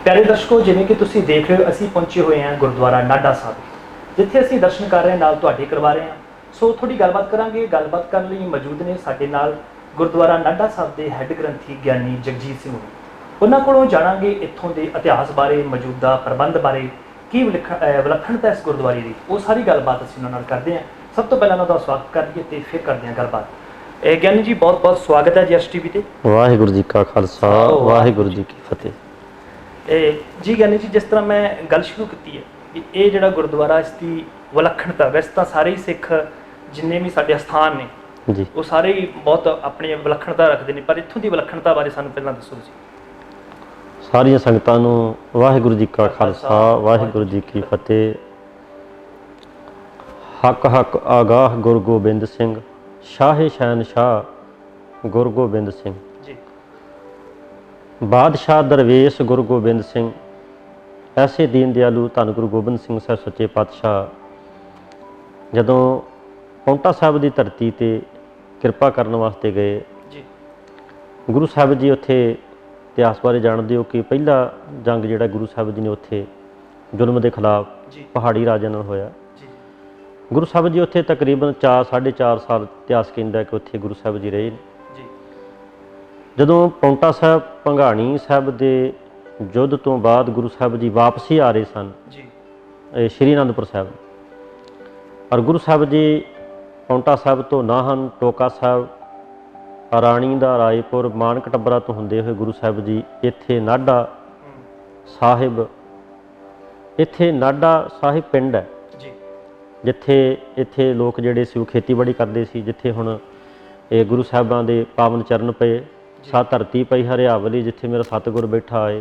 प्यारे दर्शकों, जिवें कि तुसीं देख रहे हो, असीं पहुंचे हुए हैं गुरुद्वारा नाडा साहिब, जिथे असीं दर्शन कर रहे हैं, नाल तुहाडे करवा रहे हैं। सो थोड़ी गलबात करांगे। गलबात करन लई मौजूद ने साडे नाल गुरुद्वारा नाडा साहिब के हैड ग्रंथी ज्ञानी जगजीत सिंह होनी। उन्हां कोलों जाणांगे इत्थों के इतिहास बारे, मौजूदा प्रबंध बारे, की विलखणता इस गुरुद्वारे की, वो सारी गलबात असीं उन्हां नाल करदे हां। सब तो पहलां उन्हां दा स्वागत करिए ते फिर करदे हां गलबात। ज्ञानी जी, बहुत बहुत स्वागत है जी एस टीवी ते। वाहिगुरू जी का खालसा, वाहिगुरू जी की फतेह। जी ज्ञानी जी, जिस तरह मैं गल शुरू की है कि ये जो गुरुद्वारा, इसकी विलखणता, वैसे तो सारे ही सिख जिन्ने भी साढ़े अस्थान ने जी वो सारे ही बहुत अपनी विलखणता रखते हैं, पर इत्थों की विलखणता बारे सानू पहला दसो जी। सारिया संगतां नूं वाहिगुरू जी का खालसा, वाहिगुरू जी की फतेह। हक हक आगाह गुरु गोबिंद सिंह, शाहे शहनशाह गुरु गोबिंद सिंह जी। बादशाह दरवेश गुरु गोबिंद सिंह, ऐसे दीन दयालु धन गुरु गोबिंद सिंह साहब सच्चे पातशाह जदों पौंटा साहब की धरती ते किरपा करने वास्ते गए जी। गुरु साहब जी उत्थे इतिहास बारे जानते हो कि पहला जंग जिहड़ा गुरु साहब जी ने उत्थे जुल्म के खिलाफ पहाड़ी राजे नाल होया। गुरु साहब जी उत्थे तकरीबन 4-4.5 साल इतिहास कहता कि उत्थे गुरु साहब जी रहे। जदों पौंटा साहब भंगाणी साहब के युद्ध तो बाद गुरु साहब जी वापसी आ रहे सन श्री आनंदपुर साहब, और गुरु साहब जी पौंटा साहब तो नाहन, टोका साहब, राणी दा रायपुर, मानक टब्बरा तो होंदे हुए गुरु साहब जी इत्थे नाडा साहिब, इत्थे नाडा साहिब पिंड है जिथे इत्थे लोग जिहड़े सी खेतीबाड़ी करते सी, जिथे हुण ये गुरु साहिबां दे पावन चरण पे, सा धरती पई हरियावली जिथे मेरा सतगुर बैठा है,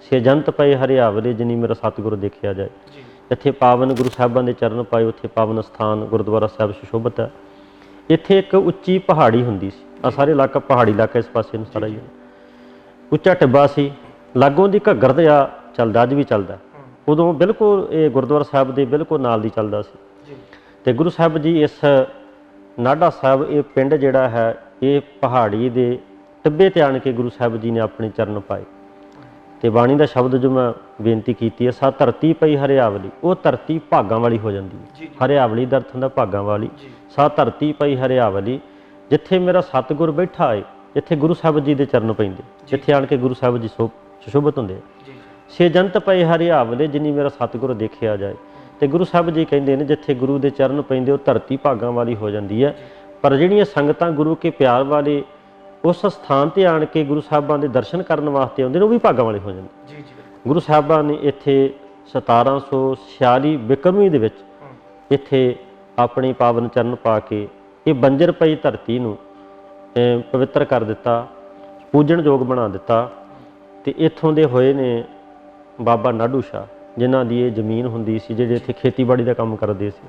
सेजंत पई हरियावली जिनी मेरा सतगुर देखिया जाए। जिथे पावन गुरु साहिबां दे चरण पाए उत्थे पावन स्थान गुरुद्वारा साहिब सुशोभित है। इत्थे एक उच्ची पहाड़ी हुंदी सी, सारे इलाका पहाड़ी इलाका इस पासे नूं सारा ही उच्चा टिब्बा सी, लागों दी घग्गर दरिया चलदा, अज भी चलदा। उदों बिल्कुल ये गुरुद्वारा साहिब दे बिल्कुल नाल दी चलदा सी। ते गुरु साहिब जी इस नाडा साहिब ये पिंड जिहड़ा है ये पहाड़ी दे टिब्बे ते आण के गुरु साहिब जी ने अपने चरण पाए। तो बाणी का शब्द जो मैं बेनती की है, सा धरती पई हरियावली, वो धरती भागां वाली हो जाती है। हरियावली का अर्थ होंदा भागां वाली। सा धरती पई हरियावली जिथे मेरा सतगुर बैठा है, जिथे गुरु साहिब जी के चरण पैंदे, जिथे आण के गुरु साहिब जी सुशोभित होंदे। सेजंत पई हरियावली जिनी मेरा सतगुर देखिया जाए। तो गुरु साहिब जी कहते हैं जिथे गुरु के चरण पैंदे वो धरती भागां वाली हो जाती है, पर जिहड़ियां संगतां गुरु के प्यार वाले उस स्थान पर आण के गुरु साहिबां दे दर्शन करने वास्ते आउंदे ने, वो भी भागां वाले हो जाते। गुरु साहिबां ने इत्थे 1746 बिक्रमी दे विच इत्थे अपने पावन चरण पा के ये बंजर पई धरती नूं पवित्र कर दिता, पूजन योग बना दिता। तो इत्थों दे होए ने बाबा नाडू शाह, जिन्हां दी ये जमीन हुंदी सी, जिहड़े इत्थे खेतीबाड़ी का काम करदे सी।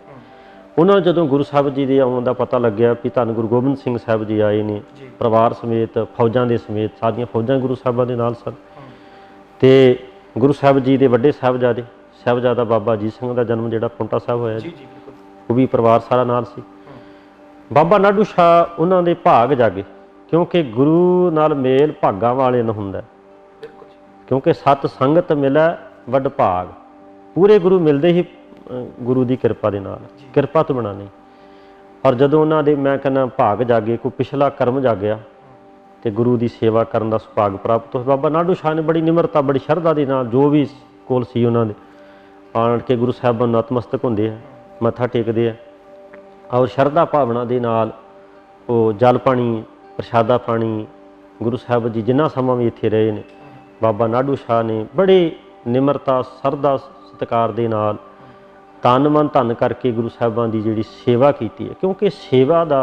उन्होंने जदों गुरु साहब जी के आने का पता लग्या भी धन गुरु गोबिंद सिंह साहब जी आए ने परिवार समेत, फौजां के समेत, सारियां फौजां गुरु साहबां दे नाल सन। ते गुरु साहब जी के वड्डे साहबजादे साहबजादा बाबा अजीत सिंह का जन्म जिहड़ा पौंटा साहब होया, वो भी परिवार सारा नाल सी। बाबा नाडू शाह उन्हां दे भाग जागे, क्योंकि गुरु नाल मेल भागां वाले न हुंदा, क्योंकि सत संगत मिलै वड भाग। पूरे गुरु मिलते ही गुरु की कृपा दे नाल, कृपा तो बना नहीं। और जदों उन्होंने मैं कहना भाग जागे, कोई पिछला कर्म जागया तो गुरु की सेवा करने का सुभाग प्राप्त हो। बाबा नाडू शाह ने बड़ी निमरता, बड़ी शरधा के नाल जो भी कोल सी उन्होंने आण के गुरु साहिबां नूं नतमस्तक होंदे है, मत्था टेकते हैं, और शरधा भावना के नाल वो जल पानी, प्रशादा पानी गुरु साहिब जी जिन्ना समा भी इत्थे रहे ने, बाबा नाडू शाह ने बड़ी निमरता, सरधा, सत्कार दे नाल तन मन धन करके गुरु साहिबां की जिहड़ी सेवा की है। क्योंकि सेवा का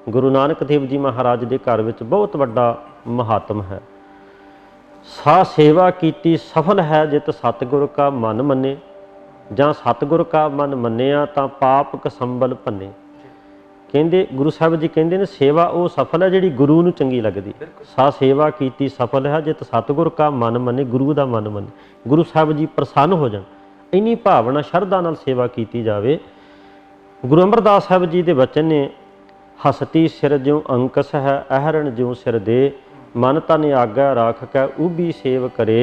गुरु नानक देव जी महाराज के घर में बहुत वड्डा महात्म है। सा सेवा कीती सफल है जित सतगुर का मन मने, जां सतगुर का मन मनिया तां पाप कसंबल भन्ने। कहते गुरु साहिब जी कहते हैं सेवा वो सफल है जिहड़ी गुरु नूं चंगी लगदी। सा सेवा कीती सफल है जित सतगुर का मन मने, गुरु का मन मने, गुरु साहिब जी प्रसन्न हो जाण, इन्नी भावना शरधा नाल सेवा की जाए। गुरु अमरदास साहिब जी के बचन ने, हसती सिर ज्यों अंकस है, अहरण ज्यों सिर दे, मन तन आग्या राख कै उभी सेव करे,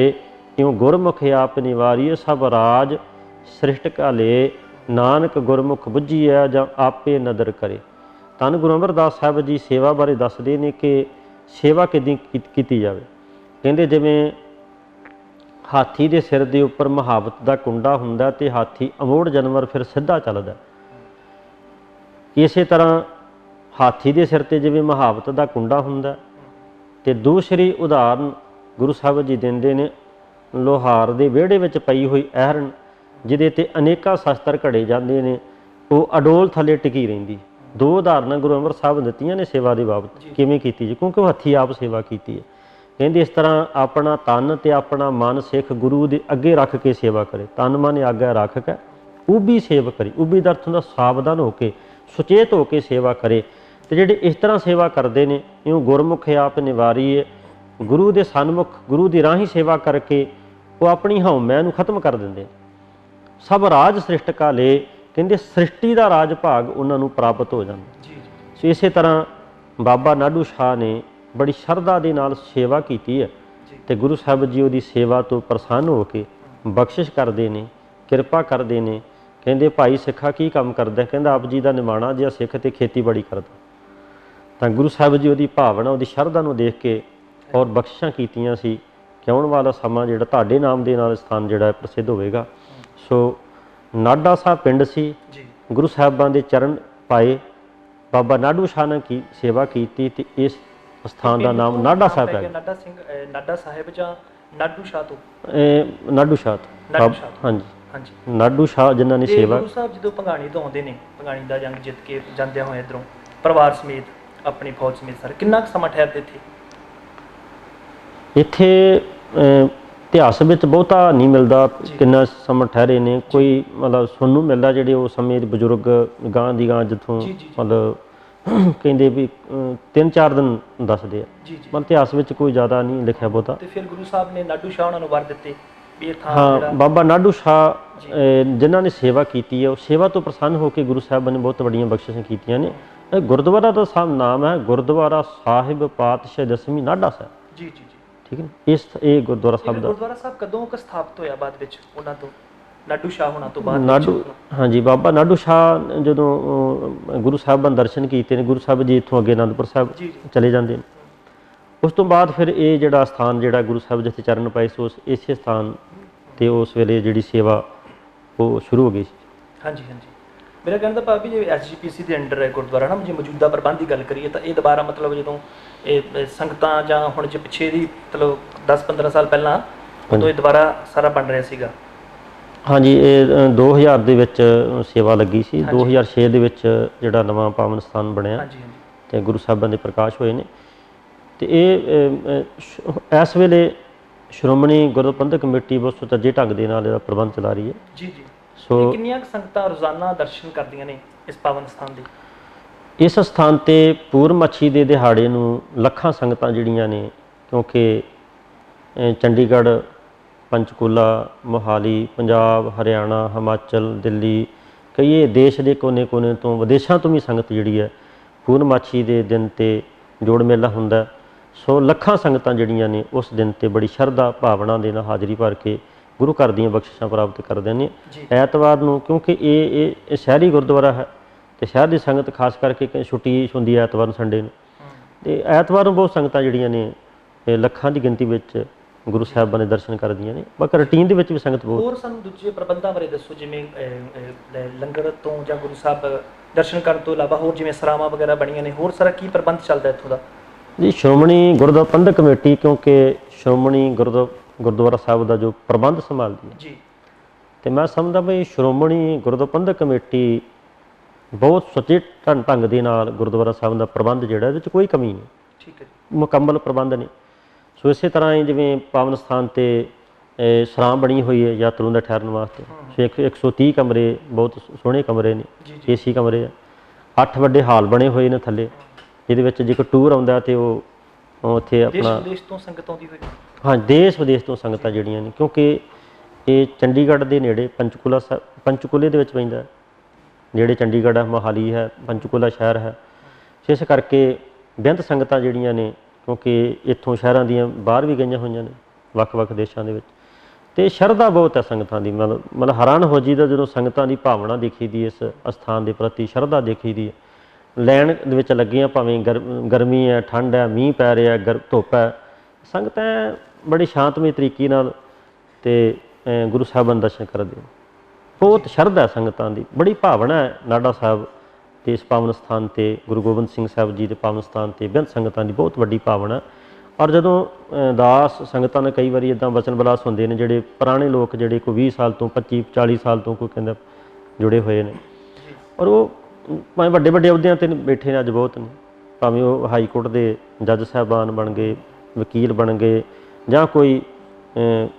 ਇਉਂ ਗੁਰਮੁਖ ਆਪ ਨਿਵਾਰੀਏ ਸਭ ਰਾਜ ਸ੍ਰਿਸ਼ਟ ਘਾਲੇ, ਨਾਨਕ ਗੁਰਮੁਖ ਬੁੱਝੀਐ ਜਾਂ ਆਪੇ ਨਦਰ ਕਰੇ। ਧੰਨ ਗੁਰੂ ਅਮਰਦਾਸ ਸਾਹਿਬ ਜੀ ਸੇਵਾ ਬਾਰੇ ਦੱਸਦੇ ਨੇ ਕਿ ਸੇਵਾ ਕਿੱਦਾਂ ਕੀਤੀ ਜਾਵੇ। ਕਹਿੰਦੇ ਜਿਵੇਂ ਹਾਥੀ ਦੇ ਸਿਰ ਦੇ ਉੱਪਰ ਮੁਹਾਬਤ ਦਾ ਕੁੰਡਾ ਹੁੰਦਾ ਤੇ ਹਾਥੀ ਅਮੋੜ ਜਾਨਵਰ ਫਿਰ ਸਿੱਧਾ ਚੱਲਦਾ, ਇਸੇ ਤਰ੍ਹਾਂ ਹਾਥੀ ਦੇ ਸਿਰ ਤੇ ਜਿਵੇਂ ਮੁਹਾਬਤ ਦਾ ਕੁੰਡਾ ਹੁੰਦਾ। ਤੇ ਦੂਸਰੀ ਉਦਾਹਰਨ ਗੁਰੂ ਸਾਹਿਬ ਜੀ ਦਿੰਦੇ ਨੇ ਲੋਹਾਰ ਦੇ ਵਿਹੜੇ ਵਿੱਚ ਪਈ ਹੋਈ ਐਰਨ, ਜਿਹਦੇ ਤੇ ਅਨੇਕਾਂ ਸ਼ਸਤਰ ਘੜੇ ਜਾਂਦੇ ਨੇ, ਉਹ ਅਡੋਲ ਥੱਲੇ ਟਿਕੀ ਰਹਿੰਦੀ। ਦੋ ਉਦਾਹਰਨਾਂ ਗੁਰੂ ਅੰਮ੍ਰਿਤ ਸਾਹਿਬ ਦਿੱਤੀਆਂ ਨੇ ਸੇਵਾ ਦੇ ਬਾਬਤ ਕਿਵੇਂ ਕੀਤੀ ਜੀ, ਕਿਉਂਕਿ ਉਹ ਹੱਥੀਂ ਆਪ ਸੇਵਾ ਕੀਤੀ ਹੈ। ਕਹਿੰਦੇ ਇਸ ਤਰ੍ਹਾਂ ਆਪਣਾ ਤਨ ਤੇ ਆਪਣਾ ਮਨ ਸਿੱਖ ਗੁਰੂ ਦੇ ਅੱਗੇ ਰੱਖ ਕੇ ਸੇਵਾ ਕਰੇ। ਤਨ ਮਨ ਆਗੇ ਰੱਖ ਕੇ ਉਬੀ ਸੇਵਾ ਕਰੀ। ਉਬੀ ਦਾ ਅਰਥ ਹੁੰਦਾ ਸਾਵਧਾਨ ਹੋ ਕੇ, ਸੁਚੇਤ ਹੋ ਕੇ ਸੇਵਾ ਕਰੇ। ਤੇ ਜਿਹੜੇ ਇਸ ਤਰ੍ਹਾਂ ਸੇਵਾ ਕਰਦੇ ਨੇ, ਇਉਂ ਗੁਰਮੁਖ ਆਪ ਨਿਵਾਰੀਏ, ਗੁਰੂ ਦੇ ਸਨਮੁਖ ਗੁਰੂ ਦੀ ਰਾਹੀਂ ਸੇਵਾ ਕਰਕੇ ਉਹ ਆਪਣੀ ਹਉਮੈ ਨੂੰ ਖਤਮ ਕਰ ਦਿੰਦੇ। ਸਭ ਰਾਜ ਸ੍ਰਿਸ਼ਟ ਘਾਲੇ, ਕਹਿੰਦੇ ਸ੍ਰਿਸ਼ਟੀ ਦਾ ਰਾਜ ਭਾਗ ਉਹਨਾਂ ਨੂੰ ਪ੍ਰਾਪਤ ਹੋ ਜਾਂਦਾ। ਸੋ ਇਸੇ ਤਰ੍ਹਾਂ ਬਾਬਾ ਨਾਢੂ ਸ਼ਾਹ ਨੇ ਬੜੀ ਸ਼ਰਧਾ ਦੇ ਨਾਲ ਸੇਵਾ ਕੀਤੀ ਹੈ ਤੇ ਗੁਰੂ ਸਾਹਿਬ ਜੀ ਉਹਦੀ ਸੇਵਾ ਤੋਂ ਪ੍ਰਸੰਨ ਹੋ ਕੇ ਬਖਸ਼ਿਸ਼ ਕਰਦੇ ਨੇ, ਕਿਰਪਾ ਕਰਦੇ ਨੇ। ਕਹਿੰਦੇ ਭਾਈ ਸਿੱਖਾ ਕੀ ਕੰਮ ਕਰਦਾ? ਕਹਿੰਦਾ ਆਪ ਜੀ ਦਾ ਨਿਮਾਣਾ ਜਿਹਾ ਸਿੱਖ ਤੇ ਖੇਤੀਬਾੜੀ ਕਰਦਾ। ਤਾਂ ਗੁਰੂ ਸਾਹਿਬ ਜੀ ਉਹਦੀ ਭਾਵਨਾ, ਉਹਦੀ ਸ਼ਰਧਾ ਨੂੰ ਦੇਖ ਕੇ ਔਰ ਬਖਸ਼ਿਸ਼ਾਂ ਕੀਤੀਆਂ ਸੀ ਕਿ ਆਉਣ ਵਾਲਾ ਸਮਾਂ ਜਿਹੜਾ ਤੁਹਾਡੇ ਨਾਮ ਦੇ ਨਾਲ ਸਥਾਨ ਜਿਹੜਾ ਪ੍ਰਸਿੱਧ ਹੋਵੇਗਾ। ਸੋ ਨਾਢਾ ਸਾਹਿਬ ਪਿੰਡ ਸੀ, ਗੁਰੂ ਸਾਹਿਬਾਂ ਦੇ ਚਰਨ ਪਾਏ, ਬਾਬਾ ਨਾਢੂ ਸ਼ਾਹ ਨੇ ਕੀ ਸੇਵਾ ਕੀਤੀ ਤੇ ਇਸ ਸਥਾਨ ਦਾ ਨਾਮ ਨਾਢਾ ਸਾਹਿਬ ਹੈ। ਨਾਢਾ ਸਿੰਘ ਨਾਢਾ ਸਾਹਿਬ ਜਾਂ ਨਾਢੂ ਸ਼ਾਹ ਤੋਂ? ਨਾਢੂ ਸ਼ਾਹ ਤੋਂ, ਹਾਂਜੀ ਹਾਂਜੀ। ਨਾਢੂ ਸ਼ਾਹ ਜਿਨ੍ਹਾਂ ਨੇ ਸੇਵਾ। ਗੁਰੂ ਸਾਹਿਬ ਜਦੋਂ ਭੰਗਾਣੀ ਤੋਂ ਆਉਂਦੇ ਨੇ, ਭੰਗਾਣੀ ਦਾ ਜੰਗ ਜਿੱਤ ਕੇ ਜਾਂਦਿਆਂ ਹੋਏ ਇੱਧਰੋਂ ਪਰਿਵਾਰ ਸਮੇਤ, ਆਪਣੀ ਫੌਜ ਸਮੇਤ, ਸਰ ਕਿੰਨਾ ਕੁ ਸਮਾਂ ਠਹਿਰਦੇ ਇੱਥੇ? ਇਤਿਹਾਸ ਵਿੱਚ ਬਹੁਤਾ ਨਹੀਂ ਮਿਲਦਾ ਕਿੰਨਾ ਸਮਾਂ ਠਹਿਰੇ ਨੇ। ਕੋਈ ਮਤਲਬ ਸੁਣਨ ਨੂੰ ਮਿਲਦਾ ਜਿਹੜੇ ਉਸ ਸਮੇਂ ਦੇ ਬਜ਼ੁਰਗ ਗਾਂ ਦੀ ਗਾਂ ਜਿੱਥੋਂ ਮਤਲਬ ਕਹਿੰਦੇ ਵੀ 3-4 ਦਿਨ ਦੱਸਦੇ ਆ। ਮਤਲਬ ਇਤਿਹਾਸ ਵਿੱਚ ਕੋਈ ਜ਼ਿਆਦਾ ਨਹੀਂ ਲਿਖਿਆ ਬਹੁਤਾ। ਤੇ ਫਿਰ ਗੁਰੂ ਸਾਹਿਬ ਨੇ ਨਾਢੂ ਸ਼ਾਹ ਉਹਨਾਂ ਨੂੰ ਵਰ ਦਿੱਤੇ ਵੀ ਇਹ ਥਾਂ। ਹਾਂ, ਬਾਬਾ ਨਾਢੂ ਸ਼ਾਹ ਜਿਨ੍ਹਾਂ ਨੇ ਸੇਵਾ ਕੀਤੀ ਹੈ, ਉਹ ਸੇਵਾ ਤੋਂ ਪ੍ਰਸੰਨ ਹੋ ਕੇ ਗੁਰੂ ਸਾਹਿਬਾਂ ਨੇ ਬਹੁਤ ਵੱਡੀਆਂ ਬਖਸ਼ਿਸ਼ਾਂ ਕੀਤੀਆਂ ਨੇ। ਗੁਰਦੁਆਰਾ ਦਾ ਨਾਮ ਹੈ ਗੁਰਦੁਆਰਾ ਸਾਹਿਬ ਪਾਤਸ਼ਾਹ ਦਸਵੀਂ ਨਾਢਾ ਸਾਹਿਬ। ਜੀ ਜੀ ਜੀ, ਠੀਕ ਹੈ। ਇਹ ਗੁਰਦੁਆਰਾ ਸਾਹਿਬ ਦਾ ਗੁਰਦੁਆਰਾ ਸਾਹਿਬ ਕਦੋਂ ਸਥਾਪਿਤ ਹੋਇਆ? ਬਾਅਦ ਵਿੱਚ ਉਹਨਾਂ ਤੋਂ ਨਾਢੂ ਸ਼ਾਹ ਹੋਣਾ ਤੋਂ ਬਾਅਦ ਨਾਢੂ, ਹਾਂਜੀ, ਬਾਬਾ ਨਾਢੂ ਸ਼ਾਹ ਜਦੋਂ ਗੁਰੂ ਸਾਹਿਬਾਂ ਦਰਸ਼ਨ ਕੀਤੇ ਨੇ, ਗੁਰੂ ਸਾਹਿਬ ਜੀ ਇੱਥੋਂ ਅੱਗੇ ਅਨੰਦਪੁਰ ਸਾਹਿਬ ਚਲੇ ਜਾਂਦੇ ਨੇ। ਉਸ ਤੋਂ ਬਾਅਦ ਫਿਰ ਇਹ ਜਿਹੜਾ ਸਥਾਨ ਜਿਹੜਾ ਗੁਰੂ ਸਾਹਿਬ ਜਿੱਥੇ ਚਰਨ ਪਾਏ ਸੀ, ਉਸ ਇਸੇ ਸਥਾਨ ਤੇ ਉਸ ਵੇਲੇ ਜਿਹੜੀ ਸੇਵਾ ਉਹ ਸ਼ੁਰੂ ਹੋ ਗਈ ਸੀ। ਹਾਂਜੀ ਹਾਂਜੀ। ਮੇਰਾ ਕਹਿਣ ਦਾ ਭਾਵ ਵੀ ਜੇ SGPC ਦੇ ਅੰਡਰ ਹੈ ਗੁਰਦੁਆਰਾ ਨਾ, ਜੇ ਮੌਜੂਦਾ ਪ੍ਰਬੰਧ ਦੀ ਗੱਲ ਕਰੀਏ ਤਾਂ ਇਹ ਦੁਬਾਰਾ ਮਤਲਬ ਜਦੋਂ ਇਹ ਸੰਗਤਾਂ ਜਾਂ ਹੁਣ ਜੇ ਪਿੱਛੇ ਦੀ ਮਤਲਬ 10-15 ਸਾਲ ਪਹਿਲਾਂ ਉਦੋਂ ਇਹ ਦੁਬਾਰਾ ਸਾਰਾ ਬਣ ਰਿਹਾ ਸੀਗਾ। ਹਾਂਜੀ, ਇਹ 2000 ਦੇ ਵਿੱਚ ਸੇਵਾ ਲੱਗੀ ਸੀ। 2006 ਦੇ ਵਿੱਚ ਜਿਹੜਾ ਨਵਾਂ ਪਾਵਨ ਸਥਾਨ ਬਣਿਆ ਤੇ ਗੁਰੂ ਸਾਹਿਬਾਂ ਦੇ ਪ੍ਰਕਾਸ਼ ਹੋਏ ਨੇ। ਤੇ ਇਹ ਇਸ ਵੇਲੇ ਸ਼੍ਰੋਮਣੀ ਗੁਰਦੁਆਰਾ ਕਮੇਟੀ ਬਹੁਤ ਸੁਚੱਜੇ ਢੰਗ ਦੇ ਨਾਲ ਇਹਦਾ ਪ੍ਰਬੰਧ ਚਲਾ ਰਹੀ ਹੈ। ਜੀ ਜੀ। ਸੋ ਕਿੰਨੀਆਂ ਸੰਗਤਾਂ ਰੋਜ਼ਾਨਾ ਦਰਸ਼ਨ ਕਰਦੀਆਂ ਨੇ ਇਸ ਪਾਵਨ ਸਥਾਨ ਦੇ? ਇਸ ਸਥਾਨ ਤੇ ਪੂਰਨਮਾਸ਼ੀ ਦੇ ਦਿਹਾੜੇ ਨੂੰ ਲੱਖਾਂ ਸੰਗਤਾਂ ਜਿਹੜੀਆਂ ਨੇ, ਕਿਉਂਕਿ ਚੰਡੀਗੜ੍ਹ, ਪੰਚਕੂਲਾ, ਮੋਹਾਲੀ, ਪੰਜਾਬ, ਹਰਿਆਣਾ, ਹਿਮਾਚਲ, ਦਿੱਲੀ, ਕਈ ਦੇਸ਼ ਦੇ ਕੋਨੇ-ਕੋਨੇ ਤੋਂ, ਵਿਦੇਸ਼ਾਂ ਤੋਂ ਵੀ ਸੰਗਤ ਜਿਹੜੀ ਹੈ ਪੂਰਨਮਾਸ਼ੀ ਦੇ ਦਿਨ ਤੇ ਜੋੜ ਮੇਲਾ ਹੁੰਦਾ। ਸੋ ਲੱਖਾਂ ਸੰਗਤਾਂ ਜਿਹੜੀਆਂ ਨੇ ਉਸ ਦਿਨ ਤੇ ਬੜੀ ਸ਼ਰਧਾ ਭਾਵਨਾ ਦੇ ਨਾਲ ਹਾਜ਼ਰੀ ਭਰ ਕੇ ਗੁਰੂ ਘਰ ਦੀਆਂ ਬਖਸ਼ਿਸ਼ਾਂ ਪ੍ਰਾਪਤ ਕਰਦੇ ਨੇ। ਐਤਵਾਰ ਨੂੰ, ਕਿਉਂਕਿ ਇਹ ਸ਼ਹਿਰੀ ਗੁਰਦੁਆਰਾ ਹੈ ਤੇ ਸ਼ਹਿਰ ਦੀ ਸੰਗਤ ਖਾਸ ਕਰਕੇ ਛੁੱਟੀ ਹੁੰਦੀ ਹੈ ਐਤਵਾਰ ਨੂੰ, ਸੰਡੇ ਨੂੰ, ਤੇ ਐਤਵਾਰ ਨੂੰ ਬਹੁਤ ਸੰਗਤਾਂ ਜਿਹੜੀਆਂ ਨੇ ਲੱਖਾਂ ਦੀ ਗਿਣਤੀ ਵਿੱਚ ਗੁਰੂ ਸਾਹਿਬਾਂ ਦੇ ਦਰਸ਼ਨ ਕਰਦੀਆਂ ਨੇ। ਬਾਕੀ ਰੂਟੀਨ ਦੇ ਵਿੱਚ ਵੀ ਸੰਗਤ ਬਹੁਤ। ਹੋਰ ਸਾਨੂੰ ਦੂਜੇ ਪ੍ਰਬੰਧਾਂ ਬਾਰੇ ਦੱਸੋ, ਜਿਵੇਂ ਲੰਗਰ ਤੋਂ ਜਾਂ ਗੁਰੂ ਸਾਹਿਬ ਦਰਸ਼ਨ ਕਰਨ ਤੋਂ ਇਲਾਵਾ ਹੋਰ ਜਿਵੇਂ ਸਰਾਵਾਂ ਵਗੈਰਾ ਬਣੀਆਂ ਨੇ, ਹੋਰ ਸਾਰਾ ਕੀ ਪ੍ਰਬੰਧ ਚੱਲਦਾ ਇੱਥੋਂ ਦਾ? ਜੀ, ਸ਼੍ਰੋਮਣੀ ਗੁਰਦੁਆਰਾ ਪ੍ਰਬੰਧਕ ਕਮੇਟੀ, ਕਿਉਂਕਿ ਸ਼੍ਰੋਮਣੀ ਗੁਰਦੁਆਰਾ ਸਾਹਿਬ ਦਾ ਜੋ ਪ੍ਰਬੰਧ ਸੰਭਾਲਦੀ ਹੈ ਜੀ, ਤੇ ਮੈਂ ਸਮਝਦਾ ਵੀ ਸ਼੍ਰੋਮਣੀ ਗੁਰਦੁਆਰਾ ਪ੍ਰਬੰਧਕ ਕਮੇਟੀ ਬਹੁਤ ਸੁਚੇਤ ਢੰਗ ਦੇ ਨਾਲ ਗੁਰਦੁਆਰਾ ਸਾਹਿਬ ਦਾ ਪ੍ਰਬੰਧ ਜਿਹੜਾ ਇਹਦੇ ਵਿੱਚ ਕੋਈ ਕਮੀ ਨਹੀਂ। ਠੀਕ ਹੈ ਜੀ, ਮੁਕੰਮਲ ਪ੍ਰਬੰਧ ਨੇ। ਸੋ ਇਸੇ ਤਰ੍ਹਾਂ ਹੀ ਜਿਵੇਂ ਪਾਵਨ ਸਥਾਨ ਤੇ ਸਰਾਂ ਬਣੀ ਹੋਈ ਹੈ ਯਾਤਰੂ ਦਾ ਠਹਿਰਨ ਵਾਸਤੇ। ਸੋ 130 ਕਮਰੇ, ਬਹੁਤ ਸੋਹਣੇ ਕਮਰੇ ਨੇ, AC ਕਮਰੇ ਆ। 8 ਵੱਡੇ ਹਾਲ ਬਣੇ ਹੋਏ ਨੇ ਥੱਲੇ, ਜਿਹਦੇ ਵਿੱਚ ਜੇ ਕੋਈ ਟੂਰ ਆਉਂਦਾ ਤੇ ਉਹ ਉੱਥੇ ਆਪਣਾ ਦੇਸ਼ ਤੋਂ ਸੰਗਤ ਆਉਂਦੀ ਹੋਈ। ਹਾਂ, ਦੇਸ਼ ਵਿਦੇਸ਼ ਤੋਂ ਸੰਗਤਾਂ ਜਿਹੜੀਆਂ ਨੇ, ਕਿਉਂਕਿ ਇਹ ਚੰਡੀਗੜ੍ਹ ਦੇ ਨੇੜੇ ਪੰਚਕੂਲੇ ਦੇ ਵਿੱਚ ਪੈਂਦਾ, ਜਿਹੜੇ ਚੰਡੀਗੜ੍ਹ ਹੈ, ਮੋਹਾਲੀ ਹੈ, ਪੰਚਕੂਲਾ ਸ਼ਹਿਰ ਹੈ। ਇਸ ਕਰਕੇ ਬੇਅੰਤ ਸੰਗਤਾਂ ਜਿਹੜੀਆਂ ਨੇ, ਕਿਉਂਕਿ ਇੱਥੋਂ ਸ਼ਹਿਰਾਂ ਦੀਆਂ ਬਾਹਰ ਵੀ ਗਈਆਂ ਹੋਈਆਂ ਨੇ ਵੱਖ-ਵੱਖ ਦੇਸ਼ਾਂ ਦੇ ਵਿੱਚ। ਤੇ ਸ਼ਰਧਾ ਬਹੁਤ ਹੈ ਸੰਗਤਾਂ ਦੀ। ਮਤਲਬ ਹੈਰਾਨ ਹੋ ਜੀਦਾ ਜਦੋਂ ਸੰਗਤਾਂ ਦੀ ਭਾਵਨਾ ਦੇਖੀ ਦੀ ਇਸ ਅਸਥਾਨ ਦੇ ਪ੍ਰਤੀ, ਸ਼ਰਧਾ ਦੇਖੀ ਦੀ ਹੈ। ਲੈਣ ਦੇ ਵਿੱਚ ਲੱਗੀਆਂ, ਭਾਵੇਂ ਗਰਮੀ ਹੈ, ਠੰਡ ਹੈ, ਮੀਂਹ ਪੈ ਰਿਹਾ, ਧੁੱਪ ਹੈ, ਸੰਗਤਾਂ ਬੜੀ ਸ਼ਾਂਤਮਈ ਤਰੀਕੇ ਨਾਲ ਤੇ ਗੁਰੂ ਸਾਹਿਬਾਨ ਦੇ ਦਰਸ਼ਨ ਕਰਦੇ। ਬਹੁਤ ਸ਼ਰਧਾ ਹੈ ਸੰਗਤਾਂ ਦੀ, ਬੜੀ ਭਾਵਨਾ ਹੈ ਨਾਢਾ ਸਾਹਿਬ ਤੇ ਇਸ ਪਾਵਨ ਸਥਾਨ ਤੇ, ਗੁਰੂ ਗੋਬਿੰਦ ਸਿੰਘ ਸਾਹਿਬ ਜੀ ਦੇ ਪਾਵਨ ਸਥਾਨ ਤੇ ਬੇਅੰਤ ਸੰਗਤਾਂ ਦੀ ਬਹੁਤ ਵੱਡੀ ਭਾਵਨਾ। ਔਰ ਜਦੋਂ ਦਾਸ ਸੰਗਤਾਂ ਨੇ ਕਈ ਵਾਰੀ ਇੱਦਾਂ ਵਚਨ ਵਿਲਾਸ ਹੁੰਦੇ ਨੇ, ਜਿਹੜੇ ਪੁਰਾਣੇ ਲੋਕ ਜਿਹੜੇ ਕੋਈ 20 ਸਾਲ ਤੋਂ 25-40 ਸਾਲ ਤੋਂ ਕੋਈ ਕਹਿੰਦਾ ਜੁੜੇ ਹੋਏ ਨੇ, ਔਰ ਉਹ ਭਾਵੇਂ ਵੱਡੇ ਵੱਡੇ ਅਹੁਦਿਆਂ 'ਤੇ ਬੈਠੇ ਨੇ ਅੱਜ ਬਹੁਤ ਨੇ, ਭਾਵੇਂ ਉਹ ਹਾਈ ਕੋਰਟ ਦੇ ਜੱਜ ਸਾਹਿਬਾਨ ਬਣ ਗਏ, ਵਕੀਲ ਬਣ ਗਏ, ਜਾਂ ਕੋਈ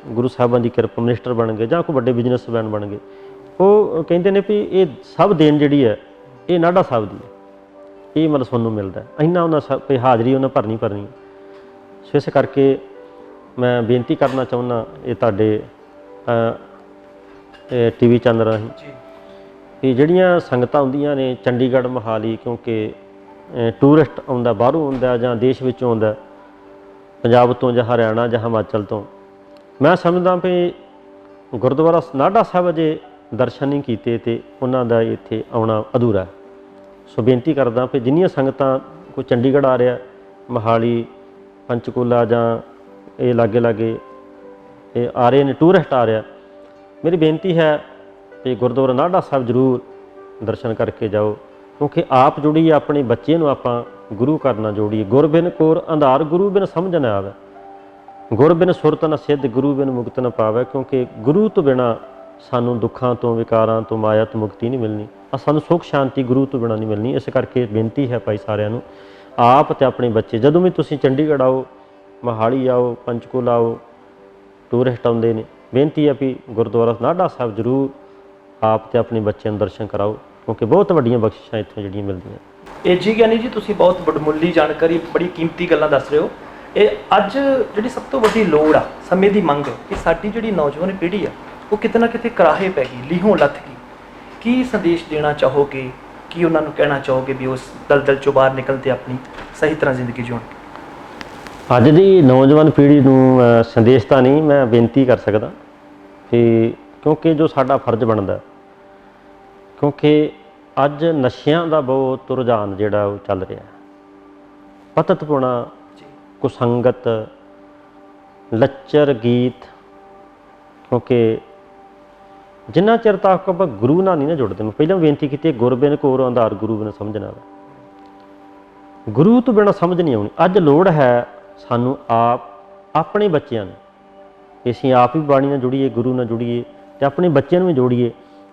ਗੁਰੂ ਸਾਹਿਬਾਨ ਦੀ ਕਿਰਪਾ ਮਿਨਿਸਟਰ ਬਣ ਗਏ, ਜਾਂ ਕੋਈ ਵੱਡੇ ਬਿਜ਼ਨਸਮੈਨ ਬਣ ਗਏ। ਉਹ ਕਹਿੰਦੇ ਨੇ ਵੀ ਇਹ ਸਭ ਦੇਣ ਜਿਹੜੀ ਹੈ ਇਹ ਨਾਢਾ ਸਾਹਿਬ ਦੀ ਹੈ, ਇਹ ਮਤਲਬ ਸਾਨੂੰ ਮਿਲਦਾ ਇੰਨਾ, ਉਹਨਾਂ ਸਭ ਹਾਜ਼ਰੀ ਉਹਨਾਂ ਭਰਨੀ ਭਰਨੀ। ਸੋ ਇਸ ਕਰਕੇ ਮੈਂ ਬੇਨਤੀ ਕਰਨਾ ਚਾਹੁੰਦਾ ਇਹ ਤੁਹਾਡੇ TV ਚੈਨਲ ਰਾਹੀਂ ਵੀ ਜਿਹੜੀਆਂ ਸੰਗਤਾਂ ਹੁੰਦੀਆਂ ਨੇ ਚੰਡੀਗੜ੍ਹ, ਮੋਹਾਲੀ, ਕਿਉਂਕਿ ਟੂਰਿਸਟ ਆਉਂਦਾ, ਬਾਹਰੋਂ ਆਉਂਦਾ ਜਾਂ ਦੇਸ਼ ਵਿੱਚੋਂ ਆਉਂਦਾ, ਪੰਜਾਬ ਤੋਂ ਜਾਂ ਹਰਿਆਣਾ ਜਾਂ ਹਿਮਾਚਲ ਤੋਂ, ਮੈਂ ਸਮਝਦਾ ਵੀ ਗੁਰਦੁਆਰਾ ਨਾਢਾ ਸਾਹਿਬ ਅਜੇ ਦਰਸ਼ਨ ਨਹੀਂ ਕੀਤੇ ਤੇ ਉਹਨਾਂ ਦਾ ਇੱਥੇ ਆਉਣਾ ਅਧੂਰਾ। ਸੋ ਬੇਨਤੀ ਕਰਦਾ ਵੀ ਜਿੰਨੀਆਂ ਸੰਗਤਾਂ ਕੋਈ ਚੰਡੀਗੜ੍ਹ ਆ ਰਿਹਾ, ਮੋਹਾਲੀ, ਪੰਚਕੂਲਾ ਜਾਂ ਇਹ ਲਾਗੇ ਲਾਗੇ ਇਹ ਆ ਰਹੇ ਨੇ, ਟੂਰਿਸਟ ਆ ਰਿਹਾ, ਮੇਰੀ ਬੇਨਤੀ ਹੈ ਕਿ ਗੁਰਦੁਆਰਾ ਨਾਢਾ ਸਾਹਿਬ ਜ਼ਰੂਰ ਦਰਸ਼ਨ ਕਰਕੇ ਜਾਓ, ਕਿਉਂਕਿ ਆਪ ਜੁੜੀਏ ਆਪਣੇ ਬੱਚੇ ਨੂੰ ਆਪਾਂ ਗੁਰੂ ਘਰ ਨਾਲ ਜੋੜੀਏ। ਗੁਰ ਬਿਨ ਕੋਰ ਅੰਧਾਰ, ਗੁਰੂ ਬਿਨ ਸਮਝ ਨਾ ਆਵੇ, ਗੁਰ ਬਿਨ ਸੁਰਤ ਨ ਸਿੱਧ, ਗੁਰੂ ਬਿਨ ਮੁਕਤ ਨ ਪਾਵੇ। ਕਿਉਂਕਿ ਗੁਰੂ ਤੋਂ ਬਿਨਾਂ ਸਾਨੂੰ ਦੁੱਖਾਂ ਤੋਂ, ਵਿਕਾਰਾਂ ਤੋਂ, ਮਾਇਆ ਤੋਂ ਮੁਕਤੀ ਨਹੀਂ ਮਿਲਣੀ, ਸਾਨੂੰ ਸੁੱਖ ਸ਼ਾਂਤੀ ਗੁਰੂ ਤੋਂ ਬਿਨਾਂ ਨਹੀਂ ਮਿਲਣੀ। ਇਸ ਕਰਕੇ ਬੇਨਤੀ ਹੈ ਭਾਈ ਸਾਰਿਆਂ ਨੂੰ, ਆਪ ਅਤੇ ਆਪਣੇ ਬੱਚੇ, ਜਦੋਂ ਵੀ ਤੁਸੀਂ ਚੰਡੀਗੜ੍ਹ ਆਓ, ਮੋਹਾਲੀ ਆਓ, ਪੰਚਕੂਲਾ ਆਓ, ਟੂਰਿਸਟ ਆਉਂਦੇ ਨੇ, ਬੇਨਤੀ ਹੈ ਵੀ ਗੁਰਦੁਆਰਾ ਨਾਢਾ ਸਾਹਿਬ ਜ਼ਰੂਰ ਆਪ ਅਤੇ ਆਪਣੇ ਬੱਚਿਆਂ ਨੂੰ ਦਰਸ਼ਨ ਕਰਾਓ, ਕਿਉਂਕਿ ਬਹੁਤ ਵੱਡੀਆਂ ਬਖਸ਼ਿਸ਼ਾਂ ਇੱਥੋਂ ਜਿਹੜੀਆਂ ਮਿਲਦੀਆਂ। ਇਹ ਜੀ ਗਿਆਨੀ ਜੀ, ਤੁਸੀਂ ਬਹੁਤ ਵਡਮੁੱਲੀ ਜਾਣਕਾਰੀ, ਬੜੀ ਕੀਮਤੀ ਗੱਲਾਂ ਦੱਸ ਰਹੇ ਹੋ। ਇਹ ਅੱਜ ਜਿਹੜੀ ਸਭ ਤੋਂ ਵੱਡੀ ਲੋੜ ਆ, ਸਮੇਂ ਦੀ ਮੰਗ, ਕਿ ਸਾਡੀ ਜਿਹੜੀ ਨੌਜਵਾਨ ਪੀੜ੍ਹੀ ਆ ਉਹ ਕਿਤੇ ਨਾ ਕਿਤੇ ਕਰਾਹੇ ਪੈ ਗਈ, ਲੀਹੋਂ ਲੱਥ ਗਈ। ਕੀ ਸੰਦੇਸ਼ ਦੇਣਾ ਚਾਹੋਗੇ, ਕੀ ਉਹਨਾਂ ਨੂੰ ਕਹਿਣਾ ਚਾਹੋਗੇ ਵੀ ਉਸ ਦਲਦਲ ਚੋਂ ਬਾਹਰ ਨਿਕਲ ਤੇ ਆਪਣੀ ਸਹੀ ਤਰ੍ਹਾਂ ਜ਼ਿੰਦਗੀ ਜਿਉਣ? ਅੱਜ ਦੀ ਨੌਜਵਾਨ ਪੀੜ੍ਹੀ ਨੂੰ ਸੰਦੇਸ਼ ਤਾਂ ਨਹੀਂ, ਮੈਂ ਬੇਨਤੀ ਕਰ ਸਕਦਾ ਕਿ ਕਿਉਂਕਿ ਜੋ ਸਾਡਾ ਫਰਜ਼ ਬਣਦਾ, ਕਿਉਂਕਿ ਅੱਜ ਨਸ਼ਿਆਂ ਦਾ ਬਹੁਤ ਰੁਝਾਨ ਜਿਹੜਾ ਉਹ ਚੱਲ ਰਿਹਾ, ਪਤਤਪੁਣਾ, ਕੁਸੰਗਤ, ਲੱਚਰ ਗੀਤ। ਕਿਉਂਕਿ ਜਿੰਨਾ ਚਿਰ ਤੱਕ ਆਪਾਂ ਗੁਰੂ ਨਾਲ ਨਹੀਂ ਨਾ ਜੁੜਦੇ, ਮੈਂ ਪਹਿਲਾਂ ਬੇਨਤੀ ਕੀਤੀ, ਗੁਰ ਬਿਨ ਕੋਰ ਅੰਧਾਰ, ਗੁਰੂ ਬਿਨ ਸਮਝ ਨਾ ਆਵੇ। ਗੁਰੂ ਤੋਂ ਬਿਨਾਂ ਸਮਝ ਨਹੀਂ ਆਉਣੀ। ਅੱਜ ਲੋੜ ਹੈ ਸਾਨੂੰ ਆਪ ਆਪਣੇ ਬੱਚਿਆਂ ਨੂੰ, ਅਸੀਂ ਆਪ ਵੀ ਬਾਣੀ ਨਾਲ ਜੁੜੀਏ, ਗੁਰੂ ਨਾਲ ਜੁੜੀਏ ਅਤੇ ਆਪਣੇ ਬੱਚਿਆਂ ਨੂੰ ਵੀ ਜੋੜੀਏ।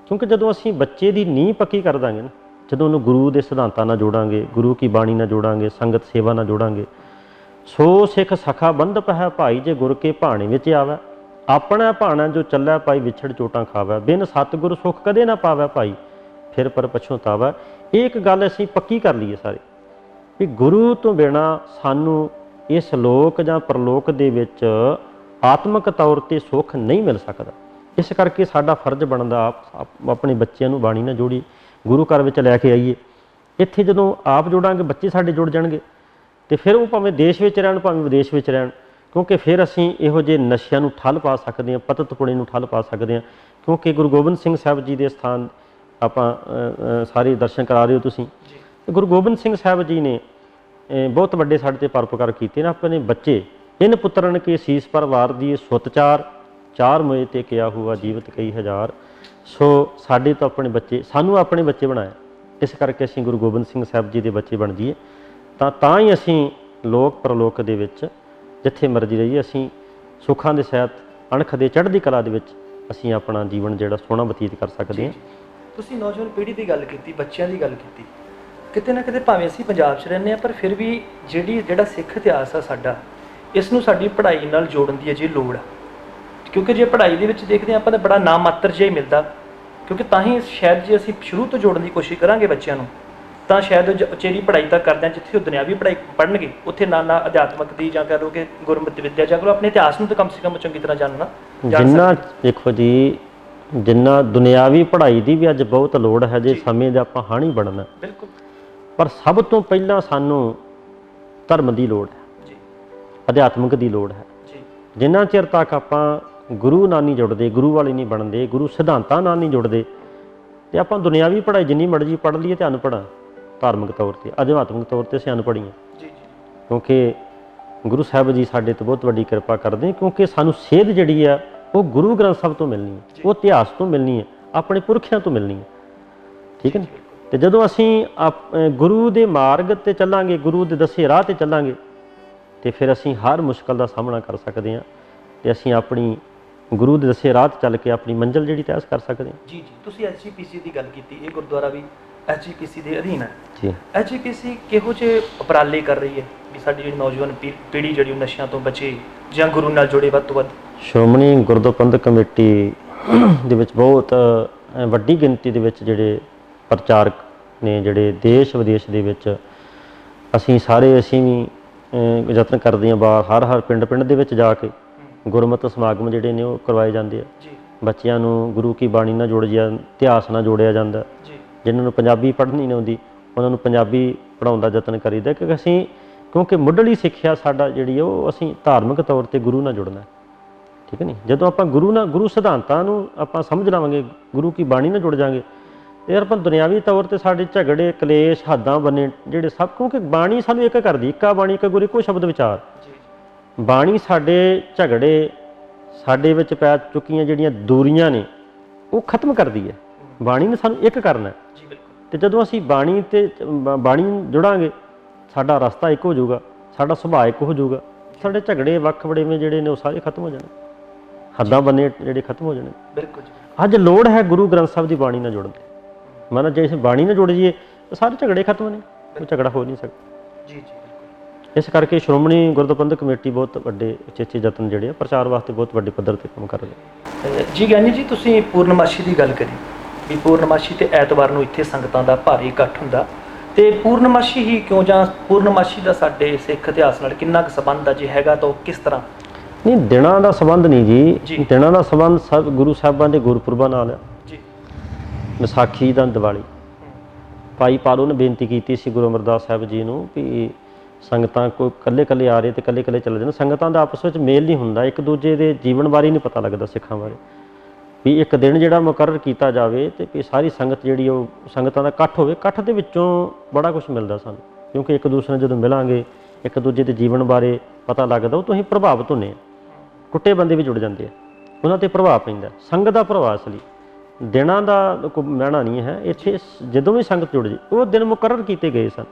ਕਿਉਂਕਿ ਜਦੋਂ ਅਸੀਂ ਬੱਚੇ ਦੀ ਨੀਂਹ ਪੱਕੀ ਕਰ ਦਾਂਗੇ ਨਾ, ਜਦੋਂ ਉਹਨੂੰ ਗੁਰੂ ਦੇ ਸਿਧਾਂਤਾਂ ਨਾਲ ਜੋੜਾਂਗੇ, ਗੁਰੂ ਕੀ ਬਾਣੀ ਨਾਲ ਜੋੜਾਂਗੇ, ਸੰਗਤ ਸੇਵਾ ਨਾਲ ਜੋੜਾਂਗੇ। ਸੋ ਸਿੱਖ ਸਖਾ ਬੰਧਪ ਹੈ ਭਾਈ, ਜੇ ਗੁਰ ਕੇ ਭਾਣੇ ਵਿੱਚ ਆਵੈ, ਆਪਣਾ ਭਾਣਾ ਜੋ ਚੱਲੈ ਭਾਈ, ਵਿਛੜ ਚੋਟਾਂ ਖਾਵੈ, ਬਿਨ ਸਤਿਗੁਰ ਸੁਖ ਕਦੇ ਨਾ ਪਾਵੈ ਭਾਈ, ਫਿਰ ਪਰ ਪਛਤਾਵੈ। ਇਹ ਇੱਕ ਗੱਲ ਅਸੀਂ ਪੱਕੀ ਕਰ ਲਈਏ ਸਾਰੇ, ਵੀ ਗੁਰੂ ਤੋਂ ਬਿਨਾਂ ਸਾਨੂੰ ਇਸ ਲੋਕ ਜਾਂ ਪਰਲੋਕ ਦੇ ਵਿੱਚ ਆਤਮਿਕ ਤੌਰ 'ਤੇ ਸੁੱਖ ਨਹੀਂ ਮਿਲ ਸਕਦਾ। ਇਸ ਕਰਕੇ ਸਾਡਾ ਫਰਜ਼ ਬਣਦਾ ਆਪ ਆਪਣੇ ਬੱਚਿਆਂ ਨੂੰ ਬਾਣੀ ਨਾਲ ਜੋੜੀ, ਗੁਰੂ ਘਰ ਵਿੱਚ ਲੈ ਕੇ ਆਈਏ। ਇੱਥੇ ਜਦੋਂ ਆਪ ਜੋੜਾਂਗੇ, ਬੱਚੇ ਸਾਡੇ ਜੁੜ ਜਾਣਗੇ, ਅਤੇ ਫਿਰ ਉਹ ਭਾਵੇਂ ਦੇਸ਼ ਵਿੱਚ ਰਹਿਣ, ਭਾਵੇਂ ਵਿਦੇਸ਼ ਵਿੱਚ ਰਹਿਣ, ਕਿਉਂਕਿ ਫਿਰ ਅਸੀਂ ਇਹੋ ਜਿਹੇ ਨਸ਼ਿਆਂ ਨੂੰ ਠੱਲ ਪਾ ਸਕਦੇ ਹਾਂ, ਪਤਤਪੁਣੇ ਨੂੰ ਠੱਲ ਪਾ ਸਕਦੇ ਹਾਂ। ਕਿਉਂਕਿ ਗੁਰੂ ਗੋਬਿੰਦ ਸਿੰਘ ਸਾਹਿਬ ਜੀ ਦੇ ਸਥਾਨ ਆਪਾਂ ਸਾਰੇ ਦਰਸ਼ਨ ਕਰਾ ਰਹੇ ਹੋ ਤੁਸੀਂ। ਗੁਰੂ ਗੋਬਿੰਦ ਸਿੰਘ ਸਾਹਿਬ ਜੀ ਨੇ ਬਹੁਤ ਵੱਡੇ ਸਾਡੇ 'ਤੇ ਪਰਉਪਕਾਰ ਕੀਤੇ ਨੇ। ਆਪਣੇ ਬੱਚੇ ਇਨ ਪੁੱਤਰਨ ਕੇ ਸੀਸ ਪਰ ਵਾਰ ਦੀ ਸੁੱਤ ਚਾਰ ਮੋਏ ਤੇ ਕਿਆ ਹੁਆ ਜੀਵਤ ਕਈ ਹਜ਼ਾਰ। ਸੋ ਸਾਡੇ ਤੋਂ ਆਪਣੇ ਬੱਚੇ, ਸਾਨੂੰ ਆਪਣੇ ਬੱਚੇ ਬਣਾਇਆ, ਇਸ ਕਰਕੇ ਅਸੀਂ ਗੁਰੂ ਗੋਬਿੰਦ ਸਿੰਘ ਸਾਹਿਬ ਜੀ ਦੇ ਬੱਚੇ ਬਣ ਜਾਈਏ, ਤਾਂ ਹੀ ਅਸੀਂ ਲੋਕ ਪਰਲੋਕ ਦੇ ਵਿੱਚ ਜਿੱਥੇ ਮਰਜ਼ੀ ਰਹੀਏ, ਅਸੀਂ ਸੁੱਖਾਂ ਦੇ ਸਹਿਤ, ਅਣਖ ਦੇ ਚੜ੍ਹਦੀ ਕਲਾ ਦੇ ਵਿੱਚ ਅਸੀਂ ਆਪਣਾ ਜੀਵਨ ਜਿਹੜਾ ਸੋਹਣਾ ਬਤੀਤ ਕਰ ਸਕਦੇ ਹਾਂ। ਤੁਸੀਂ ਨੌਜਵਾਨ ਪੀੜ੍ਹੀ ਦੀ ਗੱਲ ਕੀਤੀ, ਬੱਚਿਆਂ ਦੀ ਗੱਲ ਕੀਤੀ, ਕਿਤੇ ਨਾ ਕਿਤੇ ਭਾਵੇਂ ਅਸੀਂ ਪੰਜਾਬ 'ਚ ਰਹਿੰਦੇ ਹਾਂ, ਪਰ ਫਿਰ ਵੀ ਜਿਹੜਾ ਸਿੱਖ ਇਤਿਹਾਸ ਆ ਸਾਡਾ, ਇਸ ਨੂੰ ਸਾਡੀ ਪੜ੍ਹਾਈ ਨਾਲ ਜੋੜਨ ਦੀ ਅਜੇ ਲੋੜ ਆ। ਕਿਉਂਕਿ ਜੇ ਪੜ੍ਹਾਈ ਦੇ ਵਿੱਚ ਦੇਖਦੇ ਹਾਂ ਆਪਾਂ ਤਾਂ ਬੜਾ ਨਾ ਮਾਤਰ ਜਿਹਾ ਹੀ ਮਿਲਦਾ, ਕਿਉਂਕਿ ਤਾਂ ਹੀ ਸ਼ਾਇਦ ਜੇ ਅਸੀਂ ਸ਼ੁਰੂ ਤੋਂ ਜੋੜਨ ਦੀ ਕੋਸ਼ਿਸ਼ ਕਰਾਂਗੇ ਬੱਚਿਆਂ ਨੂੰ, ਤਾਂ ਸ਼ਾਇਦ ਉਚੇਰੀ ਪੜ੍ਹਾਈ ਤਾਂ ਕਰਦੇ ਹਾਂ, ਜਿੱਥੇ ਉਹ ਦੁਨਿਆਵੀ ਪੜ੍ਹਾਈ ਪੜ੍ਹਨਗੇ, ਉੱਥੇ ਨਾ ਅਧਿਆਤਮਕ ਦੀ ਜਾਂ ਕਹਿ ਲਓ ਕਿ ਗੁਰਮਤਿ ਵਿੱਦਿਆ, ਜਾਂ ਕਹਿ ਲਓ ਆਪਣੇ ਇਤਿਹਾਸ ਨੂੰ ਤਾਂ ਕਮ ਸੇ ਕਮ ਚੰਗੀ ਤਰ੍ਹਾਂ ਜਾਣਨਾ। ਜਿੰਨਾ ਦੇਖੋ ਜੀ, ਜਿੰਨਾ ਦੁਨਿਆਵੀ ਪੜ੍ਹਾਈ ਦੀ ਵੀ ਅੱਜ ਬਹੁਤ ਲੋੜ ਹੈ, ਜੇ ਸਮੇਂ ਦਾ ਆਪਾਂ ਹਾਣੀ ਬਣਨਾ। ਬਿਲਕੁਲ। ਪਰ ਸਭ ਤੋਂ ਪਹਿਲਾਂ ਸਾਨੂੰ ਧਰਮ ਦੀ ਲੋੜ ਹੈ, ਅਧਿਆਤਮਿਕ ਦੀ ਲੋੜ ਹੈ। ਜਿੰਨਾ ਚਿਰ ਤੱਕ ਆਪਾਂ ਗੁਰੂ ਨਾਲ ਨਹੀਂ ਜੁੜਦੇ, ਗੁਰੂ ਵਾਲੇ ਨਹੀਂ ਬਣਦੇ, ਗੁਰੂ ਸਿਧਾਂਤਾਂ ਨਾਲ ਨਹੀਂ ਜੁੜਦੇ, ਤੇ ਆਪਾਂ ਦੁਨਿਆਵੀ ਪੜ੍ਹਾਈ ਜਿੰਨੀ ਮਰਜ਼ੀ ਪੜ੍ਹ ਲਈਏ ਤੇ ਅਨਪੜ੍ਹ ਹਾਂ ਧਾਰਮਿਕ ਤੌਰ ਤੇ, ਅਧਿਆਤਮਿਕ ਤੌਰ ਤੇ ਅਸੀਂ ਅਨਪੜ੍ਹ ਹੀ ਹਾਂ। ਜੀ ਜੀ ਕਿਉਂਕਿ ਗੁਰੂ ਸਾਹਿਬ ਜੀ ਸਾਡੇ ਤੇ ਬਹੁਤ ਵੱਡੀ ਕਿਰਪਾ ਕਰਦੇ, ਕਿਉਂਕਿ ਸਾਨੂੰ ਸੇਧ ਜਿਹੜੀ ਆ ਉਹ ਗੁਰੂ ਗ੍ਰੰਥ ਸਾਹਿਬ ਤੋਂ ਮਿਲਣੀ ਹੈ, ਉਹ ਇਤਿਹਾਸ ਤੋਂ ਮਿਲਣੀ ਹੈ, ਆਪਣੇ ਪੁਰਖਿਆਂ ਤੋਂ ਮਿਲਣੀ ਹੈ। ਠੀਕ ਹੈ ਨਾ। ਤੇ ਜਦੋਂ ਅਸੀਂ ਗੁਰੂ ਦੇ ਮਾਰਗ ਤੇ ਚੱਲਾਂਗੇ, ਗੁਰੂ ਦੇ ਦੱਸੇ ਰਾਹ ਤੇ ਚੱਲਾਂਗੇ, ਤੇ ਫਿਰ ਅਸੀਂ ਹਰ ਮੁਸ਼ਕਲ ਦਾ ਸਾਹਮਣਾ ਕਰ ਸਕਦੇ ਹਾਂ, ਤੇ ਅਸੀਂ ਆਪਣੀ ਗੁਰੂ ਦੇ ਦੱਸੇ ਰਾਹ ਤੇ ਚੱਲ ਕੇ ਆਪਣੀ ਮੰਜ਼ਿਲ ਜਿਹੜੀ ਤੈਅ ਕਰ ਸਕਦੇ ਹਾਂ। ਜੀ ਜੀ ਤੁਸੀਂ ਐਸਜੀਪੀਸੀ ਦੀ ਗੱਲ ਕੀਤੀ, ਇਹ ਗੁਰਦੁਆਰਾ ਵੀ ਐਸਜੀਪੀਸੀ ਦੇ ਅਧੀਨ ਹੈ ਜੀ। ਐਸਜੀਪੀਸੀ ਕਿਹੋ ਜਿਹੇ ਉਪਰਾਲੇ ਕਰ ਰਹੀ ਹੈ ਵੀ ਸਾਡੀ ਜਿਹੜੀ ਨੌਜਵਾਨ ਪੀੜ੍ਹੀ ਜਿਹੜੀ ਉਹ ਨਸ਼ਿਆਂ ਤੋਂ ਬਚੇ ਜਾਂ ਗੁਰੂ ਨਾਲ ਜੁੜੇ ਵੱਧ ਤੋਂ ਵੱਧ? ਸ਼੍ਰੋਮਣੀ ਗੁਰਦੁਆਰਾ ਪ੍ਰਬੰਧਕ ਕਮੇਟੀ ਦੇ ਵਿੱਚ ਬਹੁਤ ਵੱਡੀ ਗਿਣਤੀ ਦੇ ਵਿੱਚ ਜਿਹੜੇ ਪ੍ਰਚਾਰਕ ਨੇ, ਜਿਹੜੇ ਦੇਸ਼ ਵਿਦੇਸ਼ ਦੇ ਵਿੱਚ, ਅਸੀਂ ਵੀ ਯਤਨ ਕਰਦੇ ਹਾਂ ਬਾਹਰ ਹਰ ਪਿੰਡ ਦੇ ਵਿੱਚ ਜਾ ਕੇ ਗੁਰਮਤਿ ਸਮਾਗਮ ਜਿਹੜੇ ਨੇ ਉਹ ਕਰਵਾਏ ਜਾਂਦੇ ਆ। ਬੱਚਿਆਂ ਨੂੰ ਗੁਰੂ ਕੀ ਬਾਣੀ ਨਾਲ ਜੋੜਿਆ, ਇਤਿਹਾਸ ਨਾਲ ਜੋੜਿਆ ਜਾਂਦਾ। ਜਿਨ੍ਹਾਂ ਨੂੰ ਪੰਜਾਬੀ ਪੜ੍ਹਨੀ ਨਹੀਂ ਆਉਂਦੀ ਉਹਨਾਂ ਨੂੰ ਪੰਜਾਬੀ ਪੜ੍ਹਾਉਣ ਦਾ ਯਤਨ ਕਰੀਦਾ, ਕਿਉਂਕਿ ਮੁੱਢਲੀ ਸਿੱਖਿਆ ਸਾਡਾ ਜਿਹੜੀ ਉਹ ਅਸੀਂ ਧਾਰਮਿਕ ਤੌਰ ਤੇ ਗੁਰੂ ਨਾਲ ਜੁੜਨਾ। ਠੀਕ ਹੈ ਨਹੀਂ। ਜਦੋਂ ਆਪਾਂ ਗੁਰੂ ਸਿਧਾਂਤਾਂ ਨੂੰ ਆਪਾਂ ਸਮਝ ਲਵਾਂਗੇ, ਗੁਰੂ ਕੀ ਬਾਣੀ ਨਾਲ ਜੁੜ ਜਾਵਾਂਗੇ, ਤੇ ਆਪਾਂ ਦੁਨਿਆਵੀ ਤੌਰ ਤੇ ਸਾਡੇ ਝਗੜੇ ਕਲੇਸ਼ ਹੱਦਾਂ ਬੰਨੇ ਜਿਹੜੇ ਸਭ, ਕਿਉਂਕਿ ਬਾਣੀ ਸਾਨੂੰ ਇੱਕ ਕਰਦੀ, ਇੱਕਾ ਬਾਣੀ ਇੱਕ ਗੁਰੂ ਇੱਕੋ ਸ਼ਬਦ ਵਿਚਾਰ। ਬਾਣੀ ਸਾਡੇ ਝਗੜੇ, ਸਾਡੇ ਵਿੱਚ ਪੈ ਚੁੱਕੀਆਂ ਜਿਹੜੀਆਂ ਦੂਰੀਆਂ ਨੇ ਉਹ ਖਤਮ ਕਰਦੀ ਹੈ। ਬਾਣੀ ਨੇ ਸਾਨੂੰ ਇੱਕ ਕਰਨਾ, ਤੇ ਜਦੋਂ ਅਸੀਂ ਬਾਣੀ ਜੁੜਾਂਗੇ ਸਾਡਾ ਰਸਤਾ ਇੱਕ ਹੋ ਜਾਊਗਾ, ਸਾਡਾ ਸੁਭਾਅ ਇੱਕ ਹੋ ਜਾਊਗਾ, ਸਾਡੇ ਝਗੜੇ ਵੱਖ ਵੜੇਵੇਂ ਜਿਹੜੇ ਨੇ ਉਹ ਸਾਰੇ ਖਤਮ ਹੋ ਜਾਣੇ, ਹੱਦਾਂ ਬੰਨੇ ਜਿਹੜੇ ਖਤਮ ਹੋ ਜਾਣੇ। ਬਿਲਕੁਲ। ਅੱਜ ਲੋੜ ਹੈ ਗੁਰੂ ਗ੍ਰੰਥ ਸਾਹਿਬ ਦੀ ਬਾਣੀ ਨਾਲ ਜੁੜਨ ਦੀ। ਮਤਲਬ ਜੇ ਅਸੀਂ ਬਾਣੀ ਨਾਲ ਜੁੜ ਜਾਈਏ ਤਾਂ ਸਾਰੇ ਝਗੜੇ ਖਤਮ ਨੇ, ਕੋਈ ਝਗੜਾ ਹੋ ਨਹੀਂ ਸਕਦਾ। ਜੀ। ਇਸ ਕਰਕੇ ਸ਼੍ਰੋਮਣੀ ਗੁਰਦੁਆਰਾ ਪ੍ਰਬੰਧਕ ਕਮੇਟੀ ਬਹੁਤ ਵੱਡੇ ਉਚੇਚੇ ਯਤਨ ਜਿਹੜੇ ਆ ਪ੍ਰਚਾਰ ਵਾਸਤੇ ਬਹੁਤ ਵੱਡੇ ਪੱਧਰ ਤੇ ਕੰਮ ਕਰ ਰਹੀ ਹੈ। ਜੀ ਗਿਆਨੀ ਜੀ, ਤੁਸੀਂ ਪੂਰਨਮਾਸ਼ੀ ਦੀ ਗੱਲ ਕਰੀ ਵੀ ਪੂਰਨਮਾਸ਼ੀ ਤੇ ਐਤਵਾਰ ਨੂੰ ਇੱਥੇ ਸੰਗਤਾਂ ਦਾ ਭਾਰੀ ਇਕੱਠ ਹੁੰਦਾ, ਤੇ ਪੂਰਨਮਾਸ਼ੀ ਹੀ ਕਿਉਂ, ਜਾਂ ਪੂਰਨਮਾਸ਼ੀ ਦਾ ਸਾਡੇ ਸਿੱਖ ਇਤਿਹਾਸ ਨਾਲ ਕਿੰਨਾ ਕੁ ਸੰਬੰਧ ਆ, ਜੇ ਹੈਗਾ ਤਾਂ ਉਹ ਕਿਸ ਤਰ੍ਹਾਂ? ਨਹੀਂ, ਦਿਨਾਂ ਦਾ ਸੰਬੰਧ ਨਹੀਂ ਜੀ, ਦਿਨਾਂ ਦਾ ਸੰਬੰਧ ਸਭ ਗੁਰੂ ਸਾਹਿਬਾਂ ਦੇ ਗੁਰਪੁਰਬਾਂ ਨਾਲ ਆ ਜੀ। ਵਿਸਾਖੀ ਦਾ, ਦੀਵਾਲੀ। ਭਾਈ ਪਾਲੋ ਨੇ ਬੇਨਤੀ ਕੀਤੀ ਸੀ ਗੁਰੂ ਅਮਰਦਾਸ ਸਾਹਿਬ ਜੀ ਨੂੰ ਵੀ ਸੰਗਤਾਂ ਕੋਈ ਇਕੱਲੇ ਆ ਰਹੇ ਤੇ ਇਕੱਲੇ ਚਲੇ ਜਾਂਦੇ, ਸੰਗਤਾਂ ਦਾ ਆਪਸ ਵਿੱਚ ਮੇਲ ਨਹੀਂ ਹੁੰਦਾ, ਇੱਕ ਦੂਜੇ ਦੇ ਜੀਵਨ ਬਾਰੇ ਨਹੀਂ ਪਤਾ ਲੱਗਦਾ, ਸਿੱਖਾਂ ਬਾਰੇ। ਵੀ ਇੱਕ ਦਿਨ ਜਿਹੜਾ ਮੁਕਰਰ ਕੀਤਾ ਜਾਵੇ ਤੇ ਵੀ ਸਾਰੀ ਸੰਗਤ ਜਿਹੜੀ ਉਹ ਸੰਗਤਾਂ ਦਾ ਇਕੱਠ ਹੋਵੇ, ਇਕੱਠ ਦੇ ਵਿੱਚੋਂ ਬੜਾ ਕੁਝ ਮਿਲਦਾ ਸਾਨੂੰ, ਕਿਉਂਕਿ ਇੱਕ ਦੂਸਰੇ ਨੂੰ ਜਦੋਂ ਮਿਲਾਂਗੇ, ਇੱਕ ਦੂਜੇ ਦੇ ਜੀਵਨ ਬਾਰੇ ਪਤਾ ਲੱਗਦਾ, ਉਹ ਤੋਂ ਅਸੀਂ ਪ੍ਰਭਾਵਿਤ ਹੁੰਦੇ ਹਾਂ। ਟੁੱਟੇ ਬੰਦੇ ਵੀ ਜੁੜ ਜਾਂਦੇ ਆ, ਉਹਨਾਂ 'ਤੇ ਪ੍ਰਭਾਵ ਪੈਂਦਾ, ਸੰਗਤ ਦਾ ਪ੍ਰਭਾਵ। ਇਸ ਲਈ ਦਿਨਾਂ ਦਾ ਕੋਈ ਮਹਿਣਾ ਨਹੀਂ ਹੈ ਇੱਥੇ। ਜਦੋਂ ਵੀ ਸੰਗਤ ਜੁੜ ਜੇ, ਉਹ ਦਿਨ ਮੁਕਰਰ ਕੀਤੇ ਗਏ ਸਨ,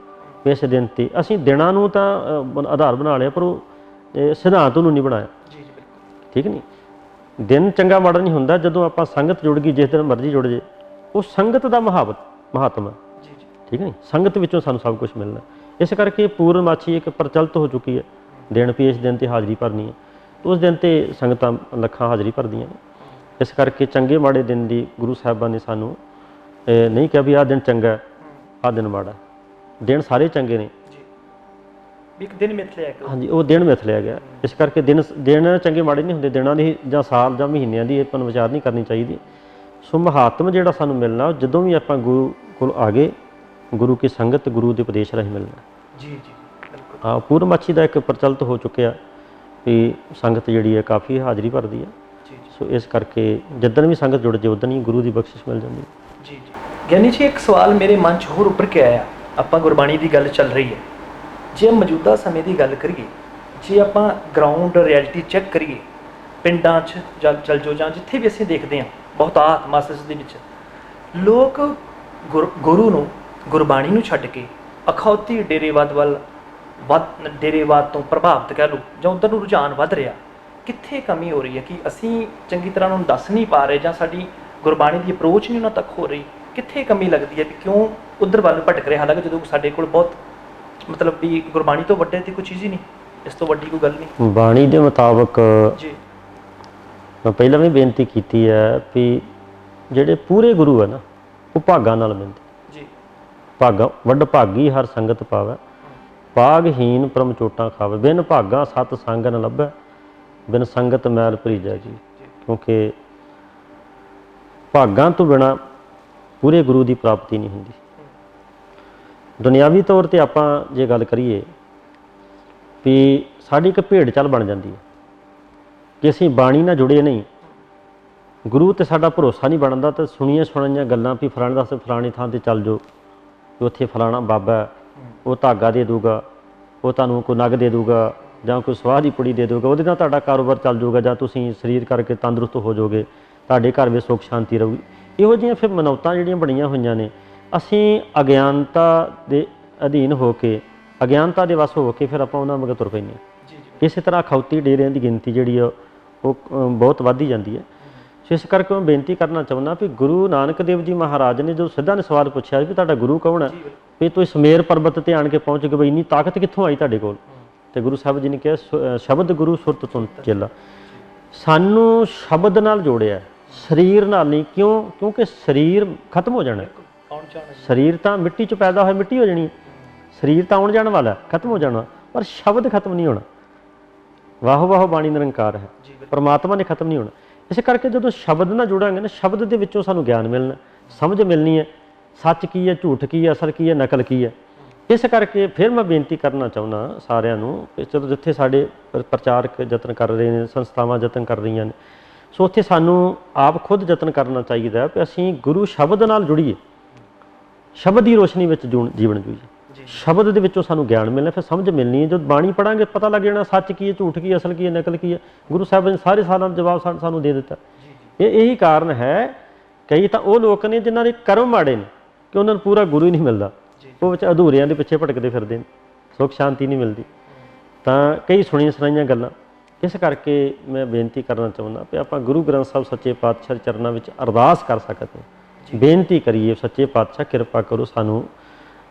ਇਸ ਦਿਨ 'ਤੇ ਅਸੀਂ ਦਿਨਾਂ ਨੂੰ ਤਾਂ ਆਧਾਰ ਬਣਾ ਲਿਆ, ਪਰ ਉਹ ਸਿਧਾਂਤ ਨੂੰ ਨਹੀਂ ਬਣਾਇਆ। ਠੀਕ ਨਹੀਂ। ਦਿਨ ਚੰਗਾ ਮਾੜਾ ਨਹੀਂ ਹੁੰਦਾ, ਜਦੋਂ ਆਪਾਂ ਸੰਗਤ ਜੁੜ ਗਈ, ਜਿਸ ਦਿਨ ਮਰਜ਼ੀ ਜੁੜ ਜੇ, ਉਹ ਸੰਗਤ ਦਾ ਮਹਾਤਮ ਹੈ। ਠੀਕ ਹੈ ਨਹੀਂ। ਸੰਗਤ ਵਿੱਚੋਂ ਸਾਨੂੰ ਸਭ ਕੁਝ ਮਿਲਣਾ। ਇਸ ਕਰਕੇ ਪੂਰਨਮਾਸ਼ੀ ਇੱਕ ਪ੍ਰਚਲਿਤ ਹੋ ਚੁੱਕੀ ਹੈ, ਦਿਨ ਵੀ ਇਸ ਦਿਨ 'ਤੇ ਹਾਜ਼ਰੀ ਭਰਨੀ ਹੈ, ਉਸ ਦਿਨ 'ਤੇ ਸੰਗਤਾਂ ਲੱਖਾਂ ਹਾਜ਼ਰੀ ਭਰਦੀਆਂ ਨੇ। ਇਸ ਕਰਕੇ ਚੰਗੇ ਮਾੜੇ ਦਿਨ ਦੀ ਗੁਰੂ ਸਾਹਿਬਾਂ ਨੇ ਸਾਨੂੰ ਨਹੀਂ ਕਿਹਾ ਵੀ ਆਹ ਦਿਨ ਚੰਗਾ, ਆਹ ਦਿਨ ਮਾੜਾ। ਦਿਨ ਸਾਰੇ ਚੰਗੇ ਨੇ, ਇੱਕ ਦਿਨ ਮਿਥ ਲਿਆ। ਹਾਂਜੀ, ਉਹ ਦਿਨ ਮਿਥ ਲਿਆ ਗਿਆ। ਇਸ ਕਰਕੇ ਦਿਨ ਚੰਗੇ ਮਾੜੇ ਨਹੀਂ ਹੁੰਦੇ, ਦਿਨਾਂ ਦੀ ਜਾਂ ਸਾਲ ਜਾਂ ਮਹੀਨਿਆਂ ਦੀ ਆਪਾਂ ਨੂੰ ਵਿਚਾਰ ਨਹੀਂ ਕਰਨੀ ਚਾਹੀਦੀ। ਸੋ ਮਹਾਤਮ ਜਿਹੜਾ ਸਾਨੂੰ ਮਿਲਣਾ, ਜਦੋਂ ਵੀ ਆਪਾਂ ਗੁਰੂ ਕੋਲ ਆ ਗਏ, ਗੁਰੂ ਕੀ ਸੰਗਤ, ਗੁਰੂ ਦੇ ਉਪਦੇਸ਼ ਰਾਹੀਂ ਮਿਲਣਾ। ਜੀ ਜੀ, ਬਿਲਕੁਲ। ਹਾਂ, ਪੂਰਨਮਾਸ਼ੀ ਦਾ ਇੱਕ ਪ੍ਰਚਲਿਤ ਹੋ ਚੁੱਕਿਆ ਵੀ ਸੰਗਤ ਜਿਹੜੀ ਹੈ ਕਾਫੀ ਹਾਜ਼ਰੀ ਭਰਦੀ ਹੈ। ਸੋ ਇਸ ਕਰਕੇ ਜਿੱਦਣ ਵੀ ਸੰਗਤ ਜੁੜ ਜੇ, ਉਦਣ ਹੀ ਗੁਰੂ ਦੀ ਬਖਸ਼ਿਸ਼ ਮਿਲ ਜਾਂਦੀ ਹੈ। ਜੀ ਜੀ। ਗਿਆਨੀ ਜੀ, ਇੱਕ ਸਵਾਲ ਮੇਰੇ ਮਨ 'ਚ ਹੋਰ ਉੱਪਰ ਕੇ ਆਇਆ। ਆਪਾਂ ਗੁਰਬਾਣੀ ਦੀ ਗੱਲ ਚੱਲ ਰਹੀ ਹੈ, ਜੇ ਮੌਜੂਦਾ ਸਮੇਂ ਦੀ ਗੱਲ ਕਰੀਏ, ਜੇ ਆਪਾਂ ਗਰਾਊਂਡ ਰਿਐਲਿਟੀ ਚੈੱਕ ਕਰੀਏ, ਪਿੰਡਾਂ 'ਚ ਚੱਲ ਜਾਓ ਜਾਂ ਜਿੱਥੇ ਵੀ ਅਸੀਂ ਦੇਖਦੇ ਹਾਂ, ਬਹੁਤਾਤ ਮਾਸਸ ਦੇ ਵਿੱਚ ਲੋਕ ਗੁਰੂ ਨੂੰ, ਗੁਰਬਾਣੀ ਨੂੰ ਛੱਡ ਕੇ ਅਖੌਤੀ ਡੇਰੇਵਾਦ ਤੋਂ ਪ੍ਰਭਾਵਿਤ ਕਹਿ ਲਓ, ਜਾਂ ਉੱਧਰ ਨੂੰ ਰੁਝਾਨ ਵੱਧ ਰਿਹਾ। ਕਿੱਥੇ ਕਮੀ ਹੋ ਰਹੀ ਹੈ ਕਿ ਅਸੀਂ ਚੰਗੀ ਤਰ੍ਹਾਂ ਉਹਨੂੰ ਦੱਸ ਨਹੀਂ ਪਾ ਰਹੇ, ਜਾਂ ਸਾਡੀ ਗੁਰਬਾਣੀ ਦੀ ਅਪਰੋਚ ਨਹੀਂ ਉਹਨਾਂ ਤੱਕ ਹੋ ਰਹੀ? ਕਿੱਥੇ ਕਮੀ ਲੱਗਦੀ ਹੈ ਵੀ ਕਿਉਂ ਉੱਧਰ ਵੱਲ ਭਟਕ ਰਿਹਾ? ਹਾਲਾਂਕਿ ਜਦੋਂ ਸਾਡੇ ਕੋਲ ਬਹੁਤ ਮਤਲਬ ਵੀ ਗੁਰਬਾਣੀ ਤੋਂ ਵੱਡੇ ਤੇ ਕੋਈ ਚੀਜ਼ ਹੀ ਨਹੀਂ, ਇਸ ਤੋਂ ਵੱਡੀ ਕੋਈ ਗੱਲ ਨਹੀਂ। ਬਾਣੀ ਦੇ ਮੁਤਾਬਕ ਜੀ ਮੈਂ ਪਹਿਲਾਂ ਵੀ ਬੇਨਤੀ ਕੀਤੀ ਹੈ ਵੀ ਜਿਹੜੇ ਪੂਰੇ ਗੁਰੂ ਹੈ ਨਾ, ਉਹ ਭਾਗਾਂ ਨਾਲ ਮਿਲਦੇ ਜੀ। ਭਾਗਾਂ ਵੱਡ ਭਾਗੀ ਹਰ ਸੰਗਤ ਪਾਵੈ, ਭਾਗਹੀਨ ਪਰਮ ਚੋਟਾਂ ਖਾਵੇ, ਬਿਨ ਭਾਗਾਂ ਸਤ ਸੰਗ ਨ ਲੱਭੈ, ਬਿਨ ਸੰਗਤ ਮੈਲ ਭਰੀਜੈ ਜੀ। ਕਿਉਂਕਿ ਭਾਗਾਂ ਤੋਂ ਬਿਨਾਂ ਪੂਰੇ ਗੁਰੂ ਦੀ ਪ੍ਰਾਪਤੀ ਨਹੀਂ ਹੁੰਦੀ। ਦੁਨਿਆਵੀ ਤੌਰ 'ਤੇ ਆਪਾਂ ਜੇ ਗੱਲ ਕਰੀਏ ਵੀ ਸਾਡੀ ਇੱਕ ਭੇਡ ਚਾਲ ਬਣ ਜਾਂਦੀ ਹੈ ਕਿ ਅਸੀਂ ਬਾਣੀ ਨਾਲ ਜੁੜੇ ਨਹੀਂ, ਗੁਰੂ ਤੇ ਸਾਡਾ ਭਰੋਸਾ ਨਹੀਂ ਬਣਦਾ, ਤਾਂ ਸੁਣੀਆਂ ਸੁਣਾਈਆਂ ਗੱਲਾਂ ਵੀ ਫਲਾਣੇ ਦਾ ਫਲਾਣੀ ਥਾਂ ਤੇ ਚੱਲ ਜਾਓ, ਵੀ ਉੱਥੇ ਫਲਾਣਾ ਬਾਬਾ ਹੈ, ਉਹ ਧਾਗਾ ਦੇ ਦੂਗਾ, ਉਹ ਤੁਹਾਨੂੰ ਕੋਈ ਨਗ ਦੇ ਦੂਗਾ ਜਾਂ ਕੋਈ ਸਵਾਹ ਦੀ ਪੁੜੀ ਦੇ ਦੂਗਾ, ਉਹਦੇ ਨਾਲ ਤੁਹਾਡਾ ਕਾਰੋਬਾਰ ਚੱਲ ਜਾਊਗਾ, ਜਾਂ ਤੁਸੀਂ ਸਰੀਰ ਕਰਕੇ ਤੰਦਰੁਸਤ ਹੋ ਜਾਓਗੇ, ਤੁਹਾਡੇ ਘਰ ਵਿੱਚ ਸੁੱਖ ਸ਼ਾਂਤੀ ਰਹੂਗੀ। ਇਹੋ ਜਿਹੀਆਂ ਫਿਰ ਮਨੌਤਾਂ ਜਿਹੜੀਆਂ ਬਣੀਆਂ ਹੋਈਆਂ ਨੇ, ਅਸੀਂ ਅਗਿਆਨਤਾ ਦੇ ਅਧੀਨ ਹੋ ਕੇ, ਅਗਿਆਨਤਾ ਦੇ ਵਸ ਹੋ ਕੇ ਫਿਰ ਆਪਾਂ ਉਹਨਾਂ ਮਗਰ ਤੁਰ ਪੈਂਦੇ ਹਾਂ। ਇਸੇ ਤਰ੍ਹਾਂ ਅਖੌਤੀ ਡੇਰਿਆਂ ਦੀ ਗਿਣਤੀ ਜਿਹੜੀ ਆ ਉਹ ਬਹੁਤ ਵੱਧਦੀ ਜਾਂਦੀ ਹੈ। ਸੋ ਇਸ ਕਰਕੇ ਮੈਂ ਬੇਨਤੀ ਕਰਨਾ ਚਾਹੁੰਦਾ ਵੀ ਗੁਰੂ ਨਾਨਕ ਦੇਵ ਜੀ ਮਹਾਰਾਜ ਨੇ ਜੋ ਸਿੱਧਾ ਨੇ ਸਵਾਲ ਪੁੱਛਿਆ ਵੀ ਤੁਹਾਡਾ ਗੁਰੂ ਕੌਣ ਹੈ, ਵੀ ਤੁਸੀਂ ਸਮੇਰ ਪਰਬਤ ਤੇ ਆਣ ਕੇ ਪਹੁੰਚ ਗਏ, ਬਈ ਇੰਨੀ ਤਾਕਤ ਕਿੱਥੋਂ ਆਈ ਤੁਹਾਡੇ ਕੋਲ? ਤੇ ਗੁਰੂ ਸਾਹਿਬ ਜੀ ਨੇ ਕਿਹਾ ਸ਼ਬਦ ਗੁਰੂ ਸੁਰਤ ਤੁਮ ਚੇਲਾ। ਸਾਨੂੰ ਸ਼ਬਦ ਨਾਲ ਜੋੜਿਆ, ਸਰੀਰ ਨਾਲ ਨਹੀਂ। ਕਿਉਂਕਿ ਸਰੀਰ ਖਤਮ ਹੋ ਜਾਣਾ, ਸਰੀਰ ਤਾਂ ਮਿੱਟੀ 'ਚ ਪੈਦਾ ਹੋਇਆ ਮਿੱਟੀ ਹੋ ਜਾਣੀ, ਸਰੀਰ ਤਾਂ ਆਉਣ ਜਾਣ ਵਾਲਾ, ਖਤਮ ਹੋ ਜਾਣਾ, ਪਰ ਸ਼ਬਦ ਖਤਮ ਨਹੀਂ ਹੋਣਾ। ਵਾਹੋ ਵਾਹੋ ਬਾਣੀ ਨਿਰੰਕਾਰ ਹੈ, ਪਰਮਾਤਮਾ ਨੇ ਖਤਮ ਨਹੀਂ ਹੋਣਾ। ਇਸ ਕਰਕੇ ਜਦੋਂ ਸ਼ਬਦ ਨਾਲ ਜੁੜਾਂਗੇ ਨਾ, ਸ਼ਬਦ ਦੇ ਵਿੱਚੋਂ ਸਾਨੂੰ ਗਿਆਨ ਮਿਲਣਾ, ਸਮਝ ਮਿਲਣੀ ਹੈ, ਸੱਚ ਕੀ ਹੈ, ਝੂਠ ਕੀ ਹੈ, ਅਸਲ ਕੀ ਹੈ, ਨਕਲ ਕੀ ਹੈ। ਇਸ ਕਰਕੇ ਫਿਰ ਮੈਂ ਬੇਨਤੀ ਕਰਨਾ ਚਾਹੁੰਦਾ ਸਾਰਿਆਂ ਨੂੰ ਕਿ ਚਲੋ ਜਿੱਥੇ ਸਾਡੇ ਪ੍ਰਚਾਰਕ ਯਤਨ ਕਰ ਰਹੇ ਨੇ, ਸੰਸਥਾਵਾਂ ਯਤਨ ਕਰ ਰਹੀਆਂ ਨੇ, ਸੋ ਉੱਥੇ ਸਾਨੂੰ ਆਪ ਖੁਦ ਯਤਨ ਕਰਨਾ ਚਾਹੀਦਾ ਕਿ ਅਸੀਂ ਗੁਰੂ ਸ਼ਬਦ ਨਾਲ ਜੁੜੀਏ, ਸ਼ਬਦ ਦੀ ਰੋਸ਼ਨੀ ਵਿੱਚ ਜੀਵਨ ਜੀਈਏ। ਸ਼ਬਦ ਦੇ ਵਿੱਚੋਂ ਸਾਨੂੰ ਗਿਆਨ ਮਿਲਣਾ, ਫਿਰ ਸਮਝ ਮਿਲਣੀ ਹੈ। ਜਦੋਂ ਬਾਣੀ ਪੜਾਂਗੇ ਪਤਾ ਲੱਗ ਜਾਣਾ ਸੱਚ ਕੀ ਹੈ, ਝੂਠ ਕੀ ਹੈ, ਅਸਲ ਕੀ ਹੈ, ਨਕਲ ਕੀ ਹੈ। ਗੁਰੂ ਸਾਹਿਬ ਨੇ ਸਾਰੇ ਸਾਲਾਂ ਦਾ ਜਵਾਬ ਸਾਨੂੰ ਦੇ ਦਿੱਤਾ। ਇਹੀ ਕਾਰਨ ਹੈ, ਕਈ ਤਾਂ ਉਹ ਲੋਕ ਨੇ ਜਿਨ੍ਹਾਂ ਦੇ ਕਰਮ ਮਾੜੇ ਨੇ ਕਿ ਉਹਨਾਂ ਨੂੰ ਪੂਰਾ ਗੁਰੂ ਹੀ ਨਹੀਂ ਮਿਲਦਾ, ਉਹ ਵਿੱਚ ਅਧੂਰਿਆਂ ਦੇ ਪਿੱਛੇ ਭਟਕਦੇ ਫਿਰਦੇ ਨੇ, ਸੁੱਖ ਸ਼ਾਂਤੀ ਨਹੀਂ ਮਿਲਦੀ। ਤਾਂ ਕਈ ਸੁਣੀਆਂ ਸੁਣਾਈਆਂ ਗੱਲਾਂ। ਇਸ ਕਰਕੇ ਮੈਂ ਬੇਨਤੀ ਕਰਨਾ ਚਾਹੁੰਦਾ ਵੀ ਆਪਾਂ ਗੁਰੂ ਗ੍ਰੰਥ ਸਾਹਿਬ ਸੱਚੇ ਪਾਤਸ਼ਾਹ ਦੇ ਚਰਨਾਂ ਵਿੱਚ ਅਰਦਾਸ ਕਰ ਸਕਦੇ ਹਾਂ, ਬੇਨਤੀ ਕਰੀਏ ਸੱਚੇ ਪਾਤਸ਼ਾਹ ਕਿਰਪਾ ਕਰੋ, ਸਾਨੂੰ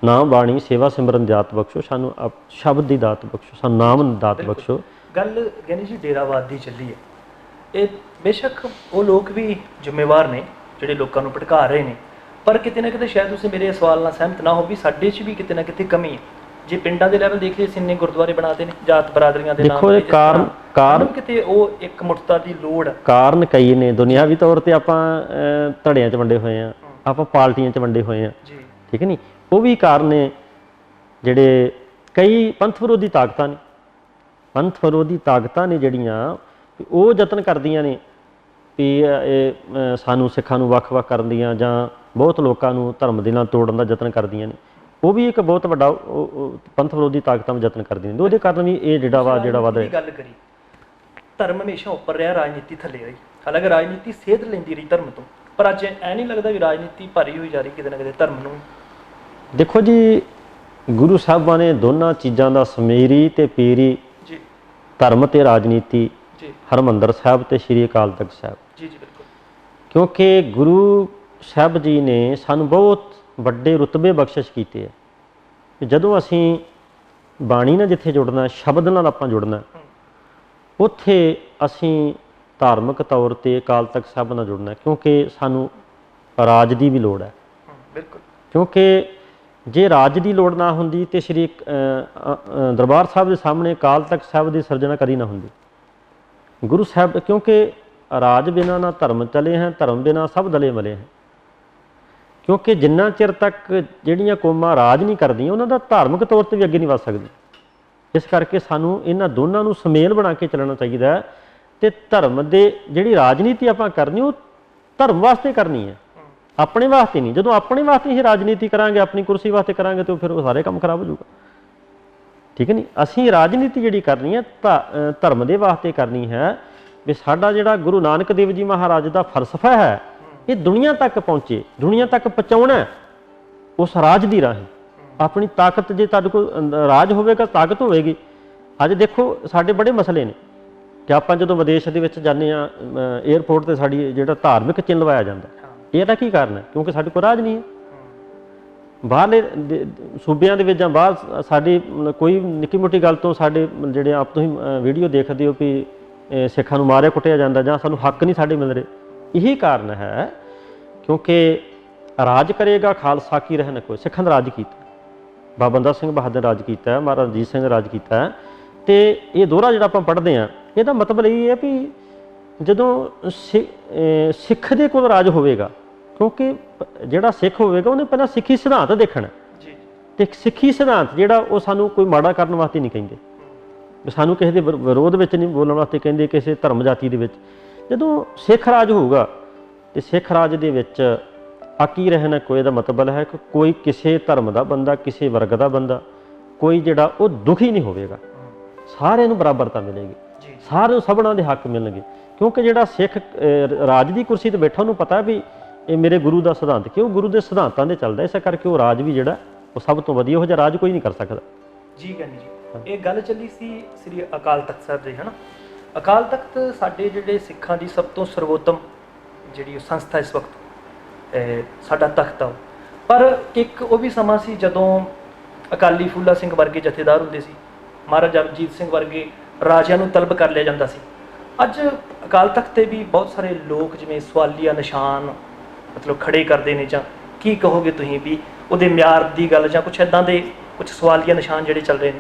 ਨਾਮ ਬਾਣੀ ਸੇਵਾ ਸਿਮਰਨ ਦੀ ਦਾਤ ਬਖਸ਼ੋ, ਸਾਨੂੰ ਸ਼ਬਦ ਦੀ ਦਾਤ ਬਖਸ਼ੋ, ਸਾਨੂੰ ਨਾਮ ਦੀ ਦਾਤ ਬਖਸ਼ੋ। ਗੱਲ ਗਿਆਨੀ ਜੀ ਡੇਰਾਵਾਦ ਦੀ ਚੱਲੀ ਹੈ, ਇਹ ਬੇਸ਼ੱਕ ਉਹ ਲੋਕ ਵੀ ਜ਼ਿੰਮੇਵਾਰ ਨੇ ਜਿਹੜੇ ਲੋਕਾਂ ਨੂੰ ਭਟਕਾ ਰਹੇ ਨੇ, ਪਰ ਕਿਤੇ ਨਾ ਕਿਤੇ ਸ਼ਾਇਦ ਤੁਸੀਂ ਮੇਰੇ ਸਵਾਲ ਨਾਲ ਸਹਿਮਤ ਨਾ ਹੋ ਵੀ ਸਾਡੇ 'ਚ ਵੀ ਕਿਤੇ ਨਾ ਕਿਤੇ ਕਮੀ ਹੈ। ਜੇ ਪਿੰਡਾਂ ਦੇ ਲੈਵਲ ਦੇਖ ਲਈਏ, ਸਿੰਨੇ ਗੁਰਦੁਆਰੇ ਬਣਾਦੇ ਨੇ, ਜਾਤ ਬਰਾਦਰੀਆਂ ਦੇ ਨਾਮ ਦੇਖੋ, ਇਹ ਕਾਰਨ ਕਿਤੇ ਉਹ ਇੱਕ ਮੁੱਠਤਾ ਦੀ ਲੋੜ, ਕਾਰਨ ਕਈ ਨੇ। ਦੁਨਿਆਵੀ ਤੌਰ ਤੇ ਆਪਾਂ ਧੜਿਆਂ 'ਚ ਵੰਡੇ ਹੋਏ ਆ, ਆਪਾਂ ਪਾਰਟੀਆਂ 'ਚ ਵੰਡੇ ਹੋਏ ਆ, ਠੀਕ ਹੈ ਨਹੀਂ? ਉਹ ਵੀ ਕਾਰਨ ਨੇ ਜਿਹੜੇ ਕਈ ਪੰਥ ਵਿਰੋਧੀ ਤਾਕਤਾਂ ਨੇ, ਪੰਥ ਵਿਰੋਧੀ ਤਾਕਤਾਂ ਨੇ ਜਿਹੜੀਆਂ ਉਹ ਯਤਨ ਕਰਦੀਆਂ ਨੇ ਵੀ ਇਹ ਸਾਨੂੰ ਸਿੱਖਾਂ ਨੂੰ ਵੱਖ-ਵੱਖ ਕਰਨ ਦੀਆਂ ਜਾਂ ਬਹੁਤ ਲੋਕਾਂ ਨੂੰ ਧਰਮ ਦੇ ਨਾਲ ਤੋੜਨ ਦਾ ਯਤਨ ਕਰਦੀਆਂ ਨੇ। ਉਹ ਵੀ ਇੱਕ ਬਹੁਤ ਵੱਡਾ ਪੰਥ ਵਿਰੋਧੀ ਤਾਕਤਾਂ ਵਿੱਚ ਯਤਨ ਕਰਦੀਆਂ ਨੇ। ਉਹਦੇ ਕਾਰਨ ਵੀ ਇਹ ਜਿਹੜਾ ਵੱਧ ਰਿਹਾ। ਗੱਲ ਕਰੀ, ਧਰਮ ਹਮੇਸ਼ਾ ਉੱਪਰ ਰਿਹਾ, ਰਾਜਨੀਤੀ ਥੱਲੇ ਰਹੀ। ਹਾਲਾਂਕਿ ਰਾਜਨੀਤੀ ਸੇਧ ਲੈਂਦੀ ਰਹੀ ਧਰਮ ਤੋਂ, ਪਰ ਅੱਜ ਐ ਨਹੀਂ ਲੱਗਦਾ ਵੀ ਰਾਜਨੀਤੀ ਭਾਰੀ ਹੋਈ ਜਾ ਰਹੀ ਕਿਤੇ ਨਾ ਕਿਤੇ ਧਰਮ ਨੂੰ? ਦੇਖੋ ਜੀ, ਗੁਰੂ ਸਾਹਿਬਾਂ ਨੇ ਦੋਨਾਂ ਚੀਜ਼ਾਂ ਦਾ ਸਮੇਰੀ ਤੇ ਪੀਰੀ, ਧਰਮ ਤੇ ਰਾਜਨੀਤੀ, ਹਰਿਮੰਦਰ ਸਾਹਿਬ ਤੇ ਸ਼੍ਰੀ ਅਕਾਲ ਤਖਤ ਸਾਹਿਬ। ਬਿਲਕੁਲ। ਕਿਉਂਕਿ ਗੁਰੂ ਸਾਹਿਬ ਜੀ ਨੇ ਸਾਨੂੰ ਬਹੁਤ ਵੱਡੇ ਰੁਤਬੇ ਬਖਸ਼ਿਸ਼ ਕੀਤੇ ਹੈ। ਜਦੋਂ ਅਸੀਂ ਬਾਣੀ ਨਾਲ ਜਿੱਥੇ ਜੁੜਨਾ, ਸ਼ਬਦ ਨਾਲ ਆਪਾਂ ਜੁੜਨਾ, ਉੱਥੇ ਅਸੀਂ ਧਾਰਮਿਕ ਤੌਰ ਤੇ ਅਕਾਲ ਤਖਤ ਸਾਹਿਬ ਨਾਲ ਜੁੜਨਾ, ਕਿਉਂਕਿ ਸਾਨੂੰ ਰਾਜ ਦੀ ਵੀ ਲੋੜ ਹੈ। ਬਿਲਕੁਲ। ਕਿਉਂਕਿ ਜੇ ਰਾਜ ਦੀ ਲੋੜ ਨਾ ਹੁੰਦੀ ਤੇ ਸ਼੍ਰੀ ਦਰਬਾਰ ਸਾਹਿਬ ਦੇ ਸਾਹਮਣੇ ਅਕਾਲ ਤਖਤ ਸਾਹਿਬ ਦੀ ਸਿਰਜਣਾ ਕਦੀ ਨਾ ਹੁੰਦੀ। ਗੁਰੂ ਸਾਹਿਬ, ਕਿਉਂਕਿ ਰਾਜ ਬਿਨਾਂ ਨਾ ਧਰਮ ਚਲੇ ਹੈ, ਧਰਮ ਬਿਨਾਂ ਸਭ ਦਲੇ ਮਲੇ ਹੈ। ਕਿਉਂਕਿ ਜਿੰਨਾ ਚਿਰ ਤੱਕ ਜਿਹੜੀਆਂ ਕੌਮਾਂ ਰਾਜ ਨਹੀਂ ਕਰਦੀਆਂ, ਉਹਨਾਂ ਦਾ ਧਾਰਮਿਕ ਤੌਰ ਤੇ ਵੀ ਅੱਗੇ ਨਹੀਂ ਵੱਧ ਸਕਦੀ। ਇਸ ਕਰਕੇ ਸਾਨੂੰ ਇਹਨਾਂ ਦੋਨਾਂ ਨੂੰ ਸੁਮੇਲ ਬਣਾ ਕੇ ਚੱਲਣਾ ਚਾਹੀਦਾ ਹੈ। ਤੇ ਧਰਮ ਦੇ ਜਿਹੜੀ ਰਾਜਨੀਤੀ ਆਪਾਂ ਕਰਨੀ, ਉਹ ਧਰਮ ਵਾਸਤੇ ਕਰਨੀ ਹੈ, ਆਪਣੇ ਵਾਸਤੇ ਨਹੀਂ। ਜਦੋਂ ਆਪਣੇ ਵਾਸਤੇ ਹੀ ਰਾਜਨੀਤੀ ਕਰਾਂਗੇ, ਆਪਣੀ ਕੁਰਸੀ ਵਾਸਤੇ ਕਰਾਂਗੇ, ਤਾਂ ਫਿਰ ਉਹ ਸਾਰੇ ਕੰਮ ਖਰਾਬ ਹੋ ਜਾਊਗਾ, ਠੀਕ ਹੈ ਨਹੀਂ? ਅਸੀਂ ਰਾਜਨੀਤੀ ਜਿਹੜੀ ਕਰਨੀ ਹੈ ਧਰਮ ਦੇ ਵਾਸਤੇ ਕਰਨੀ ਹੈ ਵੀ ਸਾਡਾ ਜਿਹੜਾ ਗੁਰੂ ਨਾਨਕ ਦੇਵ ਜੀ ਮਹਾਰਾਜ ਦਾ ਫਲਸਫਾ ਹੈ, ਇਹ ਦੁਨੀਆ ਤੱਕ ਪਹੁੰਚੇ, ਦੁਨੀਆ ਤੱਕ ਪਹੁੰਚਾਉਣਾ ਉਸ ਰਾਜ ਦੀ ਰਾਹੀਂ। ਆਪਣੀ ਤਾਕਤ, ਜੇ ਤੁਹਾਡੇ ਕੋਲ ਰਾਜ ਹੋਵੇਗਾ, ਤਾਕਤ ਹੋਵੇਗੀ। ਅੱਜ ਦੇਖੋ ਸਾਡੇ ਬੜੇ ਮਸਲੇ ਨੇ ਕਿ ਆਪਾਂ ਜਦੋਂ ਵਿਦੇਸ਼ ਦੇ ਵਿੱਚ ਜਾਂਦੇ ਹਾਂ, ਏਅਰਪੋਰਟ ਤੇ ਸਾਡੀ ਜਿਹੜਾ ਧਾਰਮਿਕ ਚਿੰਨ੍ਹ ਲਵਾਇਆ ਜਾਂਦਾ, ਇਹਦਾ ਕੀ ਕਾਰਨ ਹੈ? ਕਿਉਂਕਿ ਸਾਡੇ ਕੋਲ ਰਾਜ ਨਹੀਂ ਹੈ। ਬਾਹਰਲੇ ਸੂਬਿਆਂ ਦੇ ਵਿੱਚ ਜਾਂ ਬਾਹਰ ਸਾਡੀ ਕੋਈ ਨਿੱਕੀ ਮੋਟੀ ਗੱਲ ਤੋਂ ਸਾਡੇ ਜਿਹੜੇ ਆਪ ਤੁਸੀਂ ਵੀਡੀਓ ਦੇਖਦੇ ਹੋ ਵੀ ਸਿੱਖਾਂ ਨੂੰ ਮਾਰਿਆ ਕੁੱਟਿਆ ਜਾਂਦਾ ਜਾਂ ਸਾਨੂੰ ਹੱਕ ਨਹੀਂ ਸਾਡੇ ਮਿਲ ਰਹੇ। ਇਹੀ ਕਾਰਨ ਹੈ ਕਿਉਂਕਿ ਰਾਜ ਕਰੇਗਾ ਖਾਲਸਾ ਕੀ ਰਹਿ ਨ ਕੋਈ। ਸਿੱਖਾਂ ਦਾ ਰਾਜ ਕੀਤਾ, ਬਾਬਾ ਬੰਦਾ ਸਿੰਘ ਬਹਾਦਰ ਰਾਜ ਕੀਤਾ, ਮਹਾਰਾਜਾ ਰਣਜੀਤ ਸਿੰਘ ਰਾਜ ਕੀਤਾ। ਤੇ ਇਹ ਦੋਹਰਾ ਜਿਹੜਾ ਆਪਾਂ ਪੜ੍ਹਦੇ ਹਾਂ, ਇਹਦਾ ਮਤਲਬ ਇਹ ਹੈ ਵੀ ਜਦੋਂ ਸਿੱਖ ਦੇ ਕੋਲ ਰਾਜ ਹੋਵੇਗਾ, ਕਿਉਂਕਿ ਜਿਹੜਾ ਸਿੱਖ ਹੋਵੇਗਾ ਉਹਨੇ ਪਹਿਲਾਂ ਸਿੱਖੀ ਸਿਧਾਂਤ ਦੇਖਣਾ, ਤੇ ਸਿੱਖੀ ਸਿਧਾਂਤ ਜਿਹੜਾ ਉਹ ਸਾਨੂੰ ਕੋਈ ਮਾੜਾ ਕਰਨ ਵਾਸਤੇ ਨਹੀਂ ਕਹਿੰਦੇ। ਵੀ ਸਾਨੂੰ ਕਿਸੇ ਦੇ ਵਿਰੋਧ ਵਿੱਚ ਨਹੀਂ ਬੋਲਣ ਵਾਸਤੇ ਕਹਿੰਦੇ, ਕਿਸੇ ਧਰਮ ਜਾਤੀ ਦੇ ਵਿੱਚ। ਜਦੋਂ ਸਿੱਖ ਰਾਜ ਹੋਊਗਾ ਤੇ ਸਿੱਖ ਰਾਜ ਦੇ ਵਿੱਚ ਆਕੀ ਰਹਿਣਾ ਕੋਈ ਦਾ ਮਤਲਬ ਹੈ ਕਿ ਕੋਈ ਕਿਸੇ ਧਰਮ ਦਾ ਬੰਦਾ, ਕਿਸੇ ਵਰਗ ਦਾ ਬੰਦਾ, ਕੋਈ ਜਿਹੜਾ ਉਹ ਦੁਖੀ ਨਹੀਂ ਹੋਵੇਗਾ। ਸਾਰਿਆਂ ਨੂੰ ਬਰਾਬਰਤਾ ਮਿਲੇਗੀ, ਸਾਰਿਆਂ ਨੂੰ ਸਭਨਾਂ ਦੇ ਹੱਕ ਮਿਲਣਗੇ। ਕਿਉਂਕਿ ਜਿਹੜਾ ਸਿੱਖ ਰਾਜ ਦੀ ਕੁਰਸੀ ਤੇ ਬੈਠਾ ਉਹਨੂੰ ਪਤਾ ਵੀ ਇਹ ਮੇਰੇ ਗੁਰੂ ਦਾ ਸਿਧਾਂਤ, ਕਿਉਂ ਗੁਰੂ ਦੇ ਸਿਧਾਂਤਾਂ ਦੇ ਚੱਲਦਾ, ਇਸੇ ਕਰਕੇ ਉਹ ਰਾਜ ਵੀ ਜਿਹੜਾ ਉਹ ਸਭ ਤੋਂ ਵਧੀਆ ਉਹ ਜਿਹਾ ਰਾਜ ਕੋਈ ਨਹੀਂ ਕਰ ਸਕਦਾ। ਜੀ ਗਿਆਨੀ ਜੀ, ਇਹ ਗੱਲ ਚੱਲੀ ਸੀ ਸ੍ਰੀ ਅਕਾਲ ਤਖਤ ਸਾਹਿਬ ਦੀ, ਹੈ ਨਾ। ਅਕਾਲ ਤਖਤ ਸਾਡੇ ਜਿਹੜੇ ਸਿੱਖਾਂ ਦੀ ਸਭ ਤੋਂ ਸਰਵੋਤਮ ਜਿਹੜੀ ਸੰਸਥਾ ਇਸ ਵਕਤ ਸਾਡਾ ਤਖਤ ਆ। ਪਰ ਇੱਕ ਉਹ ਵੀ ਸਮਾਂ ਸੀ ਜਦੋਂ ਅਕਾਲੀ ਫੂਲਾ ਸਿੰਘ ਵਰਗੇ ਜਥੇਦਾਰ ਹੁੰਦੇ ਸੀ, ਮਹਾਰਾਜਾ ਰਣਜੀਤ ਸਿੰਘ ਵਰਗੇ ਰਾਜਿਆਂ ਨੂੰ ਤਲਬ ਕਰ ਲਿਆ ਜਾਂਦਾ ਸੀ। ਅੱਜ ਅਕਾਲ ਤਖਤ 'ਤੇ ਵੀ ਬਹੁਤ ਸਾਰੇ ਲੋਕ ਜਿਵੇਂ ਸਵਾਲੀਆ ਨਿਸ਼ਾਨ ਮਤਲਬ ਖੜੇ ਕਰਦੇ ਨੇ, ਜਾਂ ਕੀ ਕਹੋਗੇ ਤੁਸੀਂ ਵੀ ਉਹਦੇ ਮਿਆਰ ਦੀ ਗੱਲ, ਜਾਂ ਕੁਛ ਇੱਦਾਂ ਦੇ ਕੁਛ ਸਵਾਲੀਆ ਨਿਸ਼ਾਨ ਜਿਹੜੇ ਚੱਲ ਰਹੇ ਨੇ?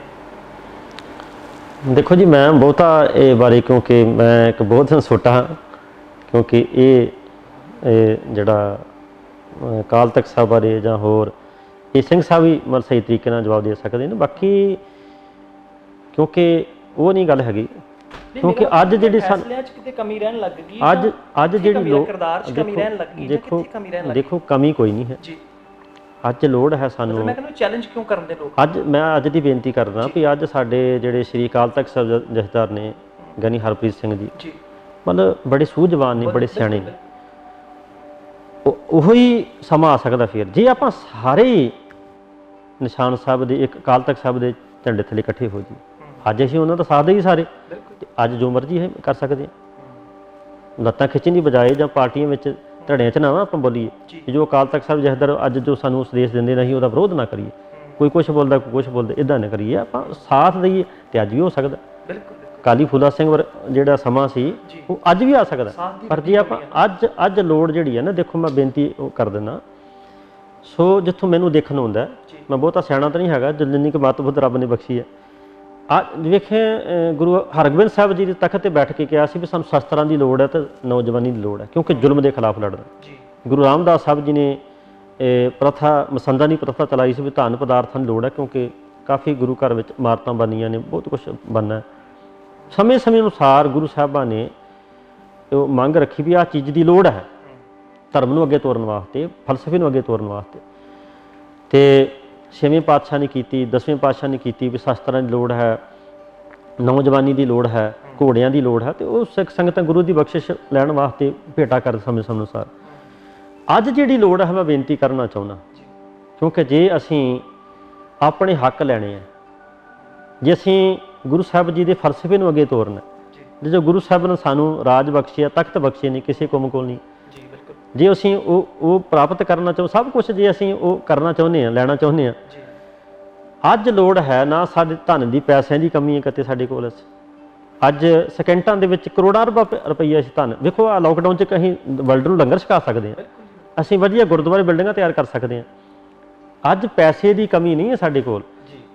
ਦੇਖੋ ਜੀ, ਮੈਂ ਬਹੁਤਾ ਇਹ ਬਾਰੇ, ਕਿਉਂਕਿ ਮੈਂ ਇੱਕ ਬਹੁਤ ਛੋਟਾ ਹਾਂ, ਕਿਉਂਕਿ ਇਹ ਜਿਹੜਾ ਅਕਾਲ ਤਖਤ ਸਾਹਿਬ ਬਾਰੇ ਜਾਂ ਹੋਰ ਇਹ ਸਿੰਘ ਸਾਹਿਬ ਵੀ ਮਤਲਬ ਸਹੀ ਤਰੀਕੇ ਨਾਲ ਜਵਾਬ ਦੇ ਸਕਦੇ ਨੇ। ਬਾਕੀ ਕਿਉਂਕਿ ਉਹ ਨਹੀਂ ਗੱਲ ਹੈਗੀ, ਕਿਉਂਕਿ ਅੱਜ ਜਿਹੜੀ ਫੈਸਲਿਆਂ 'ਚ ਕਿਤੇ ਕਮੀ ਰਹਿਣ ਲੱਗ ਗਈ, ਅੱਜ ਜਿਹੜੀ ਲੋਕ ਕਿਰਦਾਰ 'ਚ ਕਮੀ ਰਹਿਣ ਲੱਗ ਗਈ, ਦੇਖੋ ਕਮੀ ਕੋਈ ਨਹੀਂ ਹੈ ਜੀ। ਅੱਜ ਲੋੜ ਹੈ ਸਾਨੂੰ, ਮੈਂ ਕਹਿੰਦਾ ਚੈਲੰਜ ਕਿਉਂ ਕਰਨ ਦੇ ਲੋਕ? ਮੈਂ ਅੱਜ ਦੀ ਬੇਨਤੀ ਕਰਦਾ ਵੀ ਅੱਜ ਸਾਡੇ ਜਿਹੜੇ ਸ੍ਰੀ ਅਕਾਲ ਤਖਤ ਸਾਹਿਬ ਜਥੇਦਾਰ ਨੇ ਗਿਆਨੀ ਹਰਪ੍ਰੀਤ ਸਿੰਘ ਜੀ, ਮਤਲਬ ਬੜੇ ਸੂਝਵਾਨ ਨੇ, ਬੜੇ ਸਿਆਣੇ ਨੇ। ਉਹੀ ਸਮਾਂ ਆ ਸਕਦਾ ਫਿਰ ਜੇ ਆਪਾਂ ਸਾਰੇ ਹੀ ਨਿਸ਼ਾਨ ਸਾਹਿਬ ਦੇ ਇੱਕ ਅਕਾਲ ਤਖਤ ਸਾਹਿਬ ਦੇ ਝੰਡੇ ਥੱਲੇ ਇਕੱਠੇ ਹੋ ਜੀ। ਅੱਜ ਅਸੀਂ ਉਹਨਾਂ ਦਾ ਸਾਥ ਦੇਈਏ ਸਾਰੇ, ਤੇ ਅੱਜ ਜੋ ਮਰਜ਼ੀ ਹੈ ਕਰ ਸਕਦੇ ਹਾਂ। ਲੱਤਾਂ ਖਿੱਚਣ ਦੀ ਬਜਾਏ ਜਾਂ ਪਾਰਟੀਆਂ ਵਿੱਚ ਧੜਿਆਂ 'ਚ ਨਾ ਆਪਾਂ ਬੋਲੀਏ। ਜੋ ਅਕਾਲ ਤਖਤ ਸਾਹਿਬ ਜਥੇਦਾਰ ਅੱਜ ਜੋ ਸਾਨੂੰ ਉਪਦੇਸ਼ ਦਿੰਦੇ ਨੇ, ਅਸੀਂ ਉਹਦਾ ਵਿਰੋਧ ਨਾ ਕਰੀਏ। ਕੋਈ ਕੁਛ ਬੋਲਦਾ, ਕੋਈ ਕੁਛ ਬੋਲਦਾ, ਇੱਦਾਂ ਨਾ ਕਰੀਏ, ਆਪਾਂ ਸਾਥ ਦੇਈਏ। ਤੇ ਅੱਜ ਵੀ ਹੋ ਸਕਦਾ, ਅਕਾਲੀ ਫੂਲਾ ਸਿੰਘ ਜਿਹੜਾ ਸਮਾਂ ਸੀ ਉਹ ਅੱਜ ਵੀ ਆ ਸਕਦਾ। ਪਰ ਜੇ ਆਪਾਂ ਅੱਜ ਲੋੜ ਜਿਹੜੀ ਹੈ ਨਾ, ਦੇਖੋ ਮੈਂ ਬੇਨਤੀ ਉਹ ਕਰ ਦਿੰਦਾ, ਸੋ ਜਿੱਥੋਂ ਮੈਨੂੰ ਦੇਖਣ ਨੂੰ ਆਉਂਦਾ, ਮੈਂ ਬਹੁਤਾ ਸਿਆਣਾ ਤਾਂ ਨਹੀਂ ਹੈਗਾ, ਜਿੰਨੀ ਕੁ ਮੱਤ ਬੁੱਧ ਰੱਬ ਨੇ ਬਖਸ਼ੀ ਹੈ। ਵੇਖੇ ਗੁਰੂ ਹਰਗੋਬਿੰਦ ਸਾਹਿਬ ਜੀ ਦੇ ਤਖਤ ਤੇ ਬੈਠ ਕੇ ਕਿਹਾ ਸੀ ਵੀ ਸਾਨੂੰ ਸ਼ਸਤਰਾਂ ਦੀ ਲੋੜ ਹੈ ਤੇ ਨੌਜਵਾਨੀ ਦੀ ਲੋੜ ਹੈ, ਕਿਉਂਕਿ ਜ਼ੁਲਮ ਦੇ ਖਿਲਾਫ ਲੜਨਾ। ਗੁਰੂ ਰਾਮਦਾਸ ਸਾਹਿਬ ਜੀ ਨੇ ਪ੍ਰਥਾ, ਮਸੰਦਾਂ ਦੀ ਪ੍ਰਥਾ ਚਲਾਈ ਸੀ ਵੀ ਧਨ ਪਦਾਰਥਾਂ ਦੀ ਲੋੜ ਹੈ, ਕਿਉਂਕਿ ਕਾਫੀ ਗੁਰੂ ਘਰ ਵਿੱਚ ਇਮਾਰਤਾਂ ਬਣੀਆਂ ਨੇ, ਬਹੁਤ ਕੁਛ ਬਣਨਾ। ਸਮੇਂ ਅਨੁਸਾਰ ਗੁਰੂ ਸਾਹਿਬਾਂ ਨੇ ਉਹ ਮੰਗ ਰੱਖੀ ਵੀ ਆਹ ਚੀਜ਼ ਦੀ ਲੋੜ ਹੈ ਧਰਮ ਨੂੰ ਅੱਗੇ ਤੋਰਨ ਵਾਸਤੇ, ਫਲਸਫੇ ਨੂੰ ਅੱਗੇ ਤੋਰਨ ਵਾਸਤੇ। ਤੇ 6ਵੇਂ ਪਾਤਸ਼ਾਹ ਨੇ ਕੀਤੀ, 10ਵੇਂ ਪਾਤਸ਼ਾਹ ਨੇ ਕੀਤੀ ਵੀ ਸ਼ਸਤਰਾਂ ਦੀ ਲੋੜ ਹੈ, ਨੌਜਵਾਨੀ ਦੀ ਲੋੜ ਹੈ, ਘੋੜਿਆਂ ਦੀ ਲੋੜ ਹੈ। ਤੇ ਉਹ ਸਿੱਖ ਸੰਗਤਾਂ ਗੁਰੂ ਦੀ ਬਖਸ਼ਿਸ਼ ਲੈਣ ਵਾਸਤੇ ਭੇਟਾ ਕਰ ਸਮੇਂ ਅਨੁਸਾਰ। ਅੱਜ ਜਿਹੜੀ ਲੋੜ ਹੈ ਮੈਂ ਬੇਨਤੀ ਕਰਨਾ ਚਾਹੁੰਦਾ, ਕਿਉਂਕਿ ਜੇ ਅਸੀਂ ਆਪਣੇ ਹੱਕ ਲੈਣੇ ਆ, ਜੇ ਅਸੀਂ ਗੁਰੂ ਸਾਹਿਬ ਜੀ ਦੇ ਫਲਸਫੇ ਨੂੰ ਅੱਗੇ ਤੋਰਨਾ, ਜੋ ਗੁਰੂ ਸਾਹਿਬ ਨੇ ਸਾਨੂੰ ਰਾਜ ਬਖਸ਼ਿਆ, ਤਖਤ ਬਖਸ਼ੇ ਨੇ, ਕਿਸੇ ਕੌਮ ਕੋਲ ਨਹੀਂ। ਜੇ ਅਸੀਂ ਉਹ ਪ੍ਰਾਪਤ ਕਰਨਾ ਚਾਹੋ, ਸਭ ਕੁਛ ਜੇ ਅਸੀਂ ਉਹ ਕਰਨਾ ਚਾਹੁੰਦੇ ਹਾਂ, ਲੈਣਾ ਚਾਹੁੰਦੇ ਹਾਂ, ਅੱਜ ਲੋੜ ਹੈ ਨਾ ਸਾਡੇ ਧਨ ਦੀ, ਪੈਸਿਆਂ ਦੀ ਕਮੀ ਹੈ ਕਿਤੇ ਸਾਡੇ ਕੋਲ। ਅੱਜ ਸਕਿੰਟਾਂ ਦੇ ਵਿੱਚ ਕਰੋੜਾਂ ਰੁਪਈਆ ਅਸੀਂ ਧਨ, ਵੇਖੋ ਆ ਲੋਕਡਾਊਨ 'ਚ ਅਸੀਂ ਵਰਲਡ ਨੂੰ ਲੰਗਰ ਛਕਾ ਸਕਦੇ ਹਾਂ, ਅਸੀਂ ਵਧੀਆ ਗੁਰਦੁਆਰੇ ਬਿਲਡਿੰਗਾਂ ਤਿਆਰ ਕਰ ਸਕਦੇ ਹਾਂ। ਅੱਜ ਪੈਸੇ ਦੀ ਕਮੀ ਨਹੀਂ ਹੈ ਸਾਡੇ ਕੋਲ,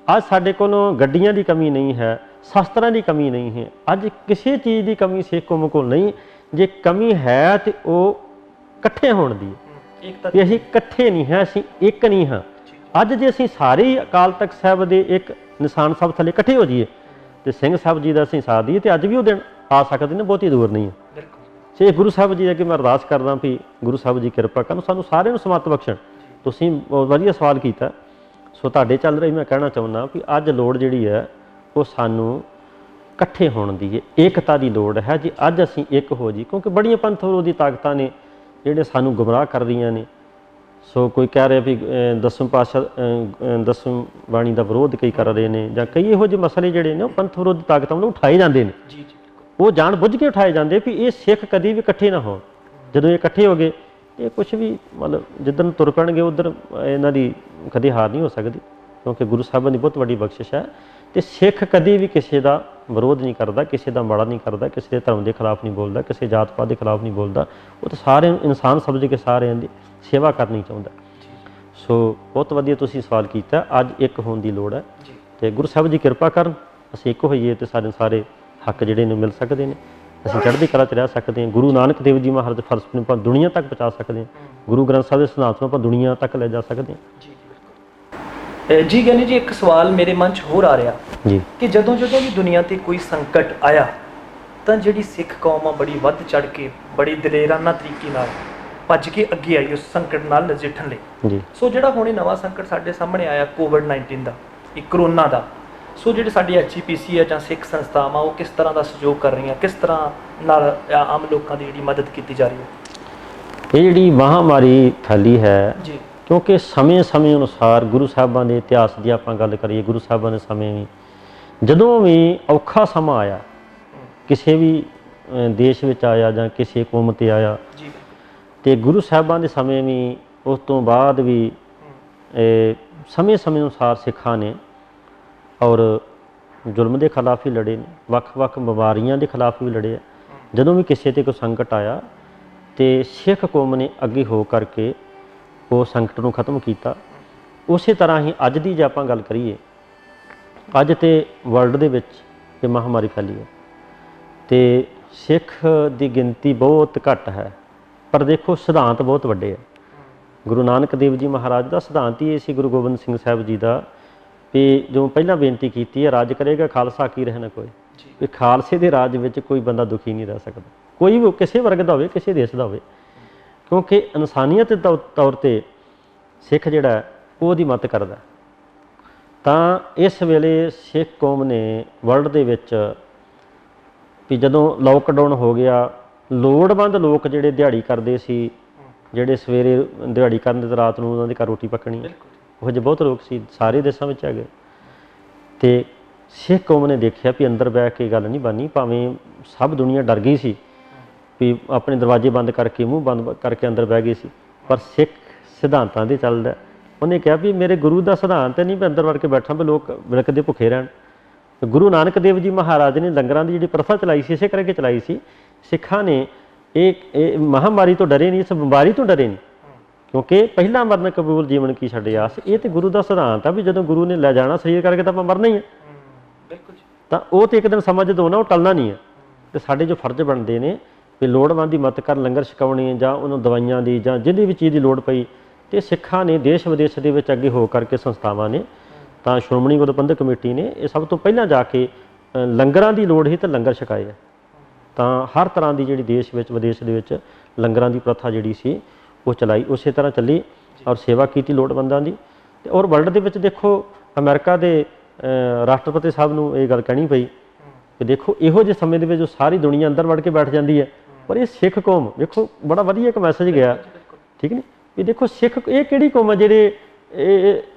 ਅੱਜ ਸਾਡੇ ਕੋਲ ਗੱਡੀਆਂ ਦੀ ਕਮੀ ਨਹੀਂ ਹੈ, ਸ਼ਸਤਰਾਂ ਦੀ ਕਮੀ ਨਹੀਂ ਹੈ, ਅੱਜ ਕਿਸੇ ਚੀਜ਼ ਦੀ ਕਮੀ ਸਿੱਖ ਕੌਮ ਕੋਲ ਨਹੀਂ। ਜੇ ਕਮੀ ਹੈ ਤੇ ਉਹ ਇਕੱਠੇ ਹੋਣ ਦੀ ਹੈ, ਵੀ ਅਸੀਂ ਇਕੱਠੇ ਨਹੀਂ ਹੈ, ਅਸੀਂ ਇੱਕ ਨਹੀਂ ਹਾਂ। ਅੱਜ ਜੇ ਅਸੀਂ ਸਾਰੇ ਹੀ ਅਕਾਲ ਤਖਤ ਸਾਹਿਬ ਦੇ ਇੱਕ ਨਿਸ਼ਾਨ ਸਾਹਿਬ ਥੱਲੇ ਇਕੱਠੇ ਹੋ ਜਾਈਏ ਤੇ ਸਿੰਘ ਸਾਹਿਬ ਜੀ ਦਾ ਅਸੀਂ ਸਾਥ ਦਈਏ, ਤੇ ਅੱਜ ਵੀ ਉਹ ਦਿਨ ਆ ਸਕਦੇ ਨੇ, ਬਹੁਤੀ ਦੂਰ ਨਹੀਂ ਹੈ। ਤੇ ਗੁਰੂ ਸਾਹਿਬ ਜੀ ਅੱਗੇ ਮੈਂ ਅਰਦਾਸ ਕਰਦਾ ਵੀ ਗੁਰੂ ਸਾਹਿਬ ਜੀ ਕਿਰਪਾ ਕਰਨ, ਸਾਨੂੰ ਸਾਰਿਆਂ ਨੂੰ ਸਮੱਤ ਬਖਸ਼ਣ। ਤੁਸੀਂ ਬਹੁਤ ਵਧੀਆ ਸਵਾਲ ਕੀਤਾ, ਸੋ ਤੁਹਾਡੇ ਚੱਲ ਰਹੀ ਮੈਂ ਕਹਿਣਾ ਚਾਹੁੰਦਾ ਵੀ ਅੱਜ ਲੋੜ ਜਿਹੜੀ ਹੈ ਉਹ ਸਾਨੂੰ ਇਕੱਠੇ ਹੋਣ ਦੀ ਹੈ, ਏਕਤਾ ਦੀ ਲੋੜ ਹੈ। ਜੇ ਅੱਜ ਅਸੀਂ ਇੱਕ ਹੋ ਜੀ, ਕਿਉਂਕਿ ਬੜੀਆਂ ਪੰਥ ਵਿਰੋਧੀ ਤਾਕਤਾਂ ਨੇ ਜਿਹੜੇ ਸਾਨੂੰ ਗੁੰਮਰਾਹ ਕਰ ਰਹੀਆਂ ਨੇ। ਸੋ ਕੋਈ ਕਹਿ ਰਿਹਾ ਵੀ 10ਵੇਂ ਪਾਤਸ਼ਾਹ 10ਵੀਂ ਬਾਣੀ ਦਾ ਵਿਰੋਧ ਕਈ ਕਰ ਰਹੇ ਨੇ, ਜਾਂ ਕਈ ਇਹੋ ਜਿਹੇ ਮਸਲੇ ਜਿਹੜੇ ਨੇ ਉਹ ਪੰਥ ਵਿਰੋਧੀ ਤਾਕਤਾਂ ਵੱਲੋਂ ਉਠਾਏ ਜਾਂਦੇ ਨੇ। ਉਹ ਜਾਣ ਬੁੱਝ ਕੇ ਉਠਾਏ ਜਾਂਦੇ ਵੀ ਇਹ ਸਿੱਖ ਕਦੀ ਵੀ ਇਕੱਠੇ ਨਾ ਹੋਣ। ਜਦੋਂ ਇਹ ਇਕੱਠੇ ਹੋ ਗਏ, ਇਹ ਕੁਛ ਵੀ ਮਤਲਬ ਜਿੱਦਣ ਤੁਰ ਪੈਣਗੇ ਉੱਧਰ ਇਹਨਾਂ ਦੀ ਕਦੇ ਹਾਰ ਨਹੀਂ ਹੋ ਸਕਦੀ, ਕਿਉਂਕਿ ਗੁਰੂ ਸਾਹਿਬਾਂ ਦੀ ਬਹੁਤ ਵੱਡੀ ਬਖਸ਼ਿਸ਼ ਹੈ। ਤੇ ਸਿੱਖ ਕਦੀ ਵੀ ਕਿਸੇ ਦਾ ਵਿਰੋਧ ਨਹੀਂ ਕਰਦਾ, ਕਿਸੇ ਦਾ ਮਾੜਾ ਨਹੀਂ ਕਰਦਾ, ਕਿਸੇ ਦੇ ਧਰਮ ਦੇ ਖਿਲਾਫ ਨਹੀਂ ਬੋਲਦਾ, ਕਿਸੇ ਜਾਤ ਪਾਤ ਦੇ ਖਿਲਾਫ ਨਹੀਂ ਬੋਲਦਾ। ਉਹ ਤਾਂ ਸਾਰੇ ਇਨਸਾਨ ਸਮਝ ਕੇ ਸਾਰਿਆਂ ਦੀ ਸੇਵਾ ਕਰਨੀ ਚਾਹੁੰਦਾ। ਸੋ ਬਹੁਤ ਵਧੀਆ ਤੁਸੀਂ ਸਵਾਲ ਕੀਤਾ, ਅੱਜ ਇੱਕ ਹੋਣ ਦੀ ਲੋੜ ਹੈ ਤੇ ਗੁਰੂ ਸਾਹਿਬ ਜੀ ਕਿਰਪਾ ਕਰਨ, ਅਸੀਂ ਇੱਕ ਹੋਈਏ ਤੇ ਸਾਡੇ ਸਾਰੇ ਹੱਕ ਜਿਹੜੇ ਨੇ ਮਿਲ ਸਕਦੇ ਨੇ, ਅਸੀਂ ਚੜ੍ਹਦੀ ਕਲਾ 'ਚ ਰਹਿ ਸਕਦੇ ਹਾਂ। ਗੁਰੂ ਨਾਨਕ ਦੇਵ ਜੀ ਮਹਾਰਾਜ ਦੇ ਫਲਸਫੇ ਨੂੰ ਆਪਾਂ ਦੁਨੀਆ ਤੱਕ ਪਹੁੰਚਾ ਸਕਦੇ ਹਾਂ, ਗੁਰੂ ਗ੍ਰੰਥ ਸਾਹਿਬ ਦੇ ਸਿਧਾਂਤ ਨੂੰ ਆਪਾਂ ਦੁਨੀਆ ਤੱਕ ਲੈ ਜਾ ਸਕਦੇ ਹਾਂ। ਜੀ ਗਿਆਨੀ ਜੀ, ਇੱਕ ਸਵਾਲ ਮੇਰੇ ਮਨ 'ਚ ਹੋਰ ਆ ਰਿਹਾ ਜੀ ਕਿ ਜਦੋਂ ਜਦੋਂ ਵੀ ਦੁਨੀਆ ਤੇ ਕੋਈ ਸੰਕਟ ਆਇਆ ਤਾਂ ਜਿਹੜੀ ਸਿੱਖ ਕੌਮ ਆ ਬੜੀ ਵੱਧ ਚੜ ਕੇ, ਬੜੀ ਦਲੇਰਾਨਾ ਤਰੀਕੇ ਨਾਲ ਭੱਜ ਕੇ ਅੱਗੇ ਆਈ ਉਸ ਸੰਕਟ ਨਾਲ ਨਜਿੱਠਣ ਲਈ। ਜੀ ਸੋ ਜਿਹੜਾ ਹੁਣ ਇਹ ਨਵਾਂ ਸੰਕਟ ਸਾਡੇ ਸਾਹਮਣੇ ਆਇਆ ਕੋਵਿਡ-19 ਦਾ, ਇਹ ਕਰੋਨਾ ਦਾ, ਸੋ ਜਿਹੜੇ ਸਾਡੀ HGPC ਹੈ ਜਾਂ ਸਿੱਖ ਸੰਸਥਾਵਾਂ, ਉਹ ਕਿਸ ਤਰ੍ਹਾਂ ਦਾ ਸਹਿਯੋਗ ਕਰ ਰਹੀਆਂ, ਕਿਸ ਤਰ੍ਹਾਂ ਨਾਲ ਆਮ ਲੋਕਾਂ ਦੀ ਜਿਹੜੀ ਮਦਦ ਕੀਤੀ ਜਾ ਰਹੀ ਹੈ? ਇਹ ਜਿਹੜੀ ਮਹਾਮਾਰੀ ਫੈਲੀ ਹੈ ਜੀ ਕਿਉਂਕਿ ਸਮੇਂ ਅਨੁਸਾਰ ਗੁਰੂ ਸਾਹਿਬਾਂ ਦੇ ਇਤਿਹਾਸ ਦੀ ਆਪਾਂ ਗੱਲ ਕਰੀਏ, ਗੁਰੂ ਸਾਹਿਬਾਂ ਦੇ ਸਮੇਂ ਵੀ ਜਦੋਂ ਵੀ ਔਖਾ ਸਮਾਂ ਆਇਆ, ਕਿਸੇ ਵੀ ਦੇਸ਼ ਵਿੱਚ ਆਇਆ ਜਾਂ ਕਿਸੇ ਕੌਮ ਤੇ ਆਇਆ, ਜੀ ਤੇ ਗੁਰੂ ਸਾਹਿਬਾਂ ਦੇ ਸਮੇਂ ਵੀ, ਉਸ ਤੋਂ ਬਾਅਦ ਵੀ ਸਮੇਂ ਅਨੁਸਾਰ ਸਿੱਖਾਂ ਨੇ ਔਰ ਜ਼ੁਲਮ ਦੇ ਖਿਲਾਫ ਹੀ ਲੜੇ ਨੇ, ਵੱਖ-ਵੱਖ ਬਿਮਾਰੀਆਂ ਦੇ ਖਿਲਾਫ ਵੀ ਲੜੇ ਆ। ਜਦੋਂ ਵੀ ਕਿਸੇ ਤੇ ਕੋਈ ਸੰਕਟ ਆਇਆ ਤੇ ਸਿੱਖ ਕੌਮ ਨੇ ਅੱਗੇ ਹੋ ਕਰਕੇ ਉਹ ਸੰਕਟ ਨੂੰ ਖਤਮ ਕੀਤਾ। ਉਸੇ ਤਰ੍ਹਾਂ ਹੀ ਅੱਜ ਦੀ ਜੇ ਆਪਾਂ ਗੱਲ ਕਰੀਏ, ਅੱਜ ਤੇ ਵਰਲਡ ਦੇ ਵਿੱਚ ਇਹ ਮਹਾਮਾਰੀ ਫੈਲੀ ਹੈ ਤੇ ਸਿੱਖ ਦੀ ਗਿਣਤੀ ਬਹੁਤ ਘੱਟ ਹੈ, ਪਰ ਦੇਖੋ ਸਿਧਾਂਤ ਬਹੁਤ ਵੱਡੇ ਹੈ। ਗੁਰੂ ਨਾਨਕ ਦੇਵ ਜੀ ਮਹਾਰਾਜ ਦਾ ਸਿਧਾਂਤ ਹੀ ਇਹ ਸੀ, ਗੁਰੂ ਗੋਬਿੰਦ ਸਿੰਘ ਸਾਹਿਬ ਜੀ ਦਾ, ਵੀ ਜੋ ਪਹਿਲਾਂ ਬੇਨਤੀ ਕੀਤੀ ਹੈ, ਰਾਜ ਕਰੇਗਾ ਖਾਲਸਾ ਕੀ ਰਹਿ ਨਾ ਕੋਈ, ਵੀ ਖਾਲਸੇ ਦੇ ਰਾਜ ਵਿੱਚ ਕੋਈ ਬੰਦਾ ਦੁਖੀ ਨਹੀਂ ਰਹਿ ਸਕਦਾ, ਕੋਈ ਵੀ ਕਿਸੇ ਵਰਗ ਦਾ ਹੋਵੇ, ਕਿਸੇ ਦੇਸ਼ ਦਾ ਹੋਵੇ, ਕਿਉਂਕਿ ਇਨਸਾਨੀਅਤ ਦੇ ਤੌਰ ਤੇ ਸਿੱਖ ਜਿਹੜਾ ਹੈ ਉਹਦੀ ਮਦਦ ਕਰਦਾ। ਤਾਂ ਇਸ ਵੇਲੇ ਸਿੱਖ ਕੌਮ ਨੇ ਵਰਲਡ ਦੇ ਵਿੱਚ ਵੀ ਜਦੋਂ ਲੋਕਡਾਊਨ ਹੋ ਗਿਆ, ਲੋੜਵੰਦ ਲੋਕ ਜਿਹੜੇ ਦਿਹਾੜੀ ਕਰਦੇ ਸੀ, ਜਿਹੜੇ ਸਵੇਰੇ ਦਿਹਾੜੀ ਕਰਨ ਤੇ ਰਾਤ ਨੂੰ ਉਹਨਾਂ ਦੇ ਘਰ ਰੋਟੀ ਪੱਕਣੀ, ਉਹ ਜਿਹੇ ਬਹੁਤ ਲੋਕ ਸੀ, ਸਾਰੇ ਦੇਸ਼ਾਂ ਵਿੱਚ ਹੈਗੇ। ਤੇ ਸਿੱਖ ਕੌਮ ਨੇ ਦੇਖਿਆ ਵੀ ਅੰਦਰ ਬਹਿ ਕੇ ਗੱਲ ਨਹੀਂ ਬਣਨੀ, ਭਾਵੇਂ ਸਭ ਦੁਨੀਆ ਡਰ ਗਈ ਸੀ ਵੀ ਆਪਣੇ ਦਰਵਾਜ਼ੇ ਬੰਦ ਕਰਕੇ, ਮੂੰਹ ਬੰਦ ਕਰਕੇ ਅੰਦਰ ਬਹਿ ਗਏ ਸੀ, ਪਰ ਸਿੱਖ ਸਿਧਾਂਤਾਂ ਦੇ ਚੱਲਦਾ। ਉਹਨੇ ਕਿਹਾ ਵੀ ਮੇਰੇ ਗੁਰੂ ਦਾ ਸਿਧਾਂਤ ਨਹੀਂ ਵੀ ਅੰਦਰ ਵੜ ਕੇ ਬੈਠਾ ਵੀ ਲੋਕ ਵਿਲਕਦੇ ਭੁੱਖੇ ਰਹਿਣ। ਗੁਰੂ ਨਾਨਕ ਦੇਵ ਜੀ ਮਹਾਰਾਜ ਨੇ ਲੰਗਰਾਂ ਦੀ ਜਿਹੜੀ ਪ੍ਰਥਾ ਚਲਾਈ ਸੀ, ਇਸੇ ਕਰਕੇ ਚਲਾਈ ਸੀ। ਸਿੱਖਾਂ ਨੇ ਇਹ ਮਹਾਮਾਰੀ ਤੋਂ ਡਰੇ ਨਹੀਂ, ਇਸ ਬਿਮਾਰੀ ਤੋਂ ਡਰੇ ਨਹੀਂ, ਕਿਉਂਕਿ ਪਹਿਲਾਂ ਮਰਨ ਕਬੂਲ ਜੀਵਨ ਕੀ ਛੱਡੇ ਆਸ। ਇਹ ਤੇ ਗੁਰੂ ਦਾ ਸਿਧਾਂਤ ਆ ਵੀ ਜਦੋਂ ਗੁਰੂ ਨੇ ਲੈ ਜਾਣਾ ਸਰੀਰ ਕਰਕੇ ਤਾਂ ਆਪਾਂ ਮਰਨਾ ਹੀ ਹੈ। ਤਾਂ ਉਹ ਤੇ ਇੱਕ ਦਿਨ ਸਮਾਂ ਜਦੋਂ ਆਉਣਾ, ਉਹ ਟਲਣਾ ਨਹੀਂ ਹੈ। ਤੇ ਸਾਡੇ ਜੋ ਫਰਜ਼ ਬਣਦੇ ਨੇ ਵੀ ਲੋੜਵੰਦ ਦੀ ਮਦਦ ਕਰਨ, ਲੰਗਰ ਛਕਾਉਣੇ, ਜਾਂ ਉਹਨੂੰ ਦਵਾਈਆਂ ਦੀ ਜਾਂ ਜਿਹਦੀ ਵੀ ਚੀਜ਼ ਦੀ ਲੋੜ ਪਈ, ਤੇ ਸਿੱਖਾਂ ਨੇ ਦੇਸ਼ ਵਿਦੇਸ਼ ਦੇ ਵਿੱਚ ਅੱਗੇ ਹੋ ਕਰਕੇ ਸੰਸਥਾਵਾਂ ਨੇ, ਤਾਂ ਸ਼੍ਰੋਮਣੀ ਗੁਰਦੁਆਰਾ ਪ੍ਰਬੰਧਕ ਕਮੇਟੀ ਨੇ ਇਹ ਸਭ ਤੋਂ ਪਹਿਲਾਂ ਜਾ ਕੇ ਲੰਗਰਾਂ ਦੀ ਲੋੜ ਹੀ ਤਾਂ ਲੰਗਰ ਛਕਾਏ ਆ। ਤਾਂ ਹਰ ਤਰ੍ਹਾਂ ਦੀ ਜਿਹੜੀ ਦੇਸ਼ ਵਿੱਚ ਵਿਦੇਸ਼ ਦੇ ਵਿੱਚ ਲੰਗਰਾਂ ਦੀ ਪ੍ਰਥਾ ਜਿਹੜੀ ਸੀ ਉਹ ਚਲਾਈ, ਉਸੇ ਤਰ੍ਹਾਂ ਚੱਲੀ ਔਰ ਸੇਵਾ ਕੀਤੀ ਲੋੜਵੰਦਾਂ ਦੀ। ਤੇ ਔਰ ਵਰਲਡ ਦੇ ਵਿੱਚ ਦੇਖੋ, ਅਮਰੀਕਾ ਦੇ ਰਾਸ਼ਟਰਪਤੀ ਸਾਹਿਬ ਨੂੰ ਇਹ ਗੱਲ ਕਹਿਣੀ ਪਈ ਕਿ ਦੇਖੋ ਇਹੋ ਜਿਹੇ ਸਮੇਂ ਦੇ ਵਿੱਚ ਜੋ ਸਾਰੀ ਦੁਨੀਆ ਅੰਦਰ ਵੜ ਕੇ ਬੈਠ ਜਾਂਦੀ ਹੈ, ਪਰ ਇਹ ਸਿੱਖ ਕੌਮ, ਦੇਖੋ ਬੜਾ ਵਧੀਆ ਇੱਕ ਮੈਸੇਜ ਗਿਆ, ਠੀਕ ਨਹੀਂ, ਵੀ ਦੇਖੋ ਸਿੱਖ ਇਹ ਕਿਹੜੀ ਕੌਮ ਹੈ ਜਿਹੜੇ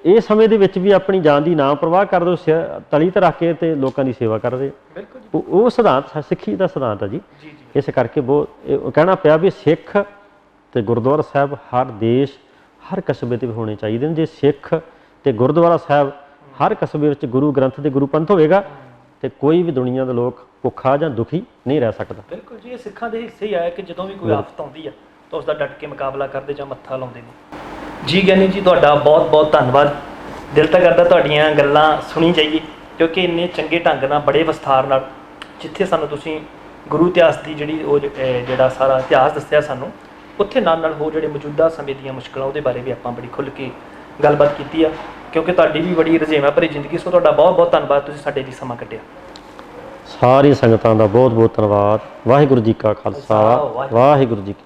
ਇਹ ਸਮੇਂ ਦੇ ਵਿੱਚ ਵੀ ਆਪਣੀ ਜਾਨ ਦੀ ਨਾ ਪਰਵਾਹ ਕਰਦੇ, ਤਲੀ ਤੇ ਰੱਖ ਕੇ ਤੇ ਲੋਕਾਂ ਦੀ ਸੇਵਾ ਕਰਦੇ। ਉਹ ਸਿਧਾਂਤ ਸਿੱਖੀ ਦਾ ਸਿਧਾਂਤ ਹੈ ਜੀ। ਇਸ ਕਰਕੇ ਬਹੁਤ ਕਹਿਣਾ ਪਿਆ ਵੀ ਸਿੱਖ ਤੇ ਗੁਰਦੁਆਰਾ ਸਾਹਿਬ ਹਰ ਦੇਸ਼, ਹਰ ਕਸਬੇ ਤੇ ਹੋਣੇ ਚਾਹੀਦੇ ਨੇ। ਜੇ ਸਿੱਖ ਤੇ ਗੁਰਦੁਆਰਾ ਸਾਹਿਬ ਹਰ ਕਸਬੇ ਵਿੱਚ ਗੁਰੂ ਗ੍ਰੰਥ ਦੇ ਗੁਰੂ ਪੰਥ ਹੋਵੇਗਾ ਤੇ ਕੋਈ ਵੀ ਦੁਨੀਆ ਦਾ ਲੋਕ ਭੁੱਖਾ ਜਾਂ ਦੁਖੀ ਨਹੀਂ ਰਹਿ ਸਕਦਾ। ਬਿਲਕੁਲ ਜੀ, ਇਹ ਸਿੱਖਾਂ ਦੇ ਹਿੱਸੇ ਹੀ ਆਇਆ ਕਿ ਜਦੋਂ ਵੀ ਕੋਈ ਆਫਤ ਆਉਂਦੀ ਆ ਤਾਂ ਉਸ ਦਾ ਡਟ ਕੇ ਮੁਕਾਬਲਾ ਕਰਦੇ ਜਾਂ ਮੱਥਾ ਲਾਉਂਦੇ ਨੇ। ਜੀ ਗਿਆਨੀ ਜੀ, ਤੁਹਾਡਾ ਬਹੁਤ ਬਹੁਤ ਧੰਨਵਾਦ। ਦਿਲ ਤਾਂ ਕਰਦਾ ਤੁਹਾਡੀਆਂ ਗੱਲਾਂ ਸੁਣੀ ਜਾਈਏ, ਕਿਉਂਕਿ ਇੰਨੇ ਚੰਗੇ ਢੰਗ ਨਾਲ, ਬੜੇ ਵਿਸਥਾਰ ਨਾਲ, ਜਿੱਥੇ ਸਾਨੂੰ ਤੁਸੀਂ ਗੁਰੂ ਇਤਿਹਾਸ ਦੀ ਜਿਹੜਾ ਸਾਰਾ ਇਤਿਹਾਸ ਦੱਸਿਆ ਸਾਨੂੰ, ਉੱਥੇ ਨਾਲ ਹੋਰ ਜਿਹੜੇ ਮੌਜੂਦਾ ਸਮੇਂ ਦੀਆਂ ਮੁਸ਼ਕਲਾਂ ਉਹਦੇ ਬਾਰੇ ਵੀ ਆਪਾਂ ਬੜੀ ਖੁੱਲ੍ਹ ਕੇ ਗੱਲਬਾਤ ਕੀਤੀ ਆ, ਕਿਉਂਕਿ ਤੁਹਾਡੀ ਵੀ ਬੜੀ ਰੁਝੇਵਾਂ ਭਰੀ ਜ਼ਿੰਦਗੀ। ਸੋ ਤੁਹਾਡਾ ਬਹੁਤ ਬਹੁਤ ਧੰਨਵਾਦ, ਤੁਸੀਂ ਸਾਡੇ ਲਈ ਸਮਾਂ ਕੱਢਿਆ। ਸਾਰੀ ਸੰਗਤਾਂ ਦਾ ਬਹੁਤ ਬਹੁਤ ਧੰਨਵਾਦ। ਵਾਹਿਗੁਰੂ ਜੀ ਕਾ ਖਾਲਸਾ, ਵਾਹਿਗੁਰੂ ਜੀ ਕੀ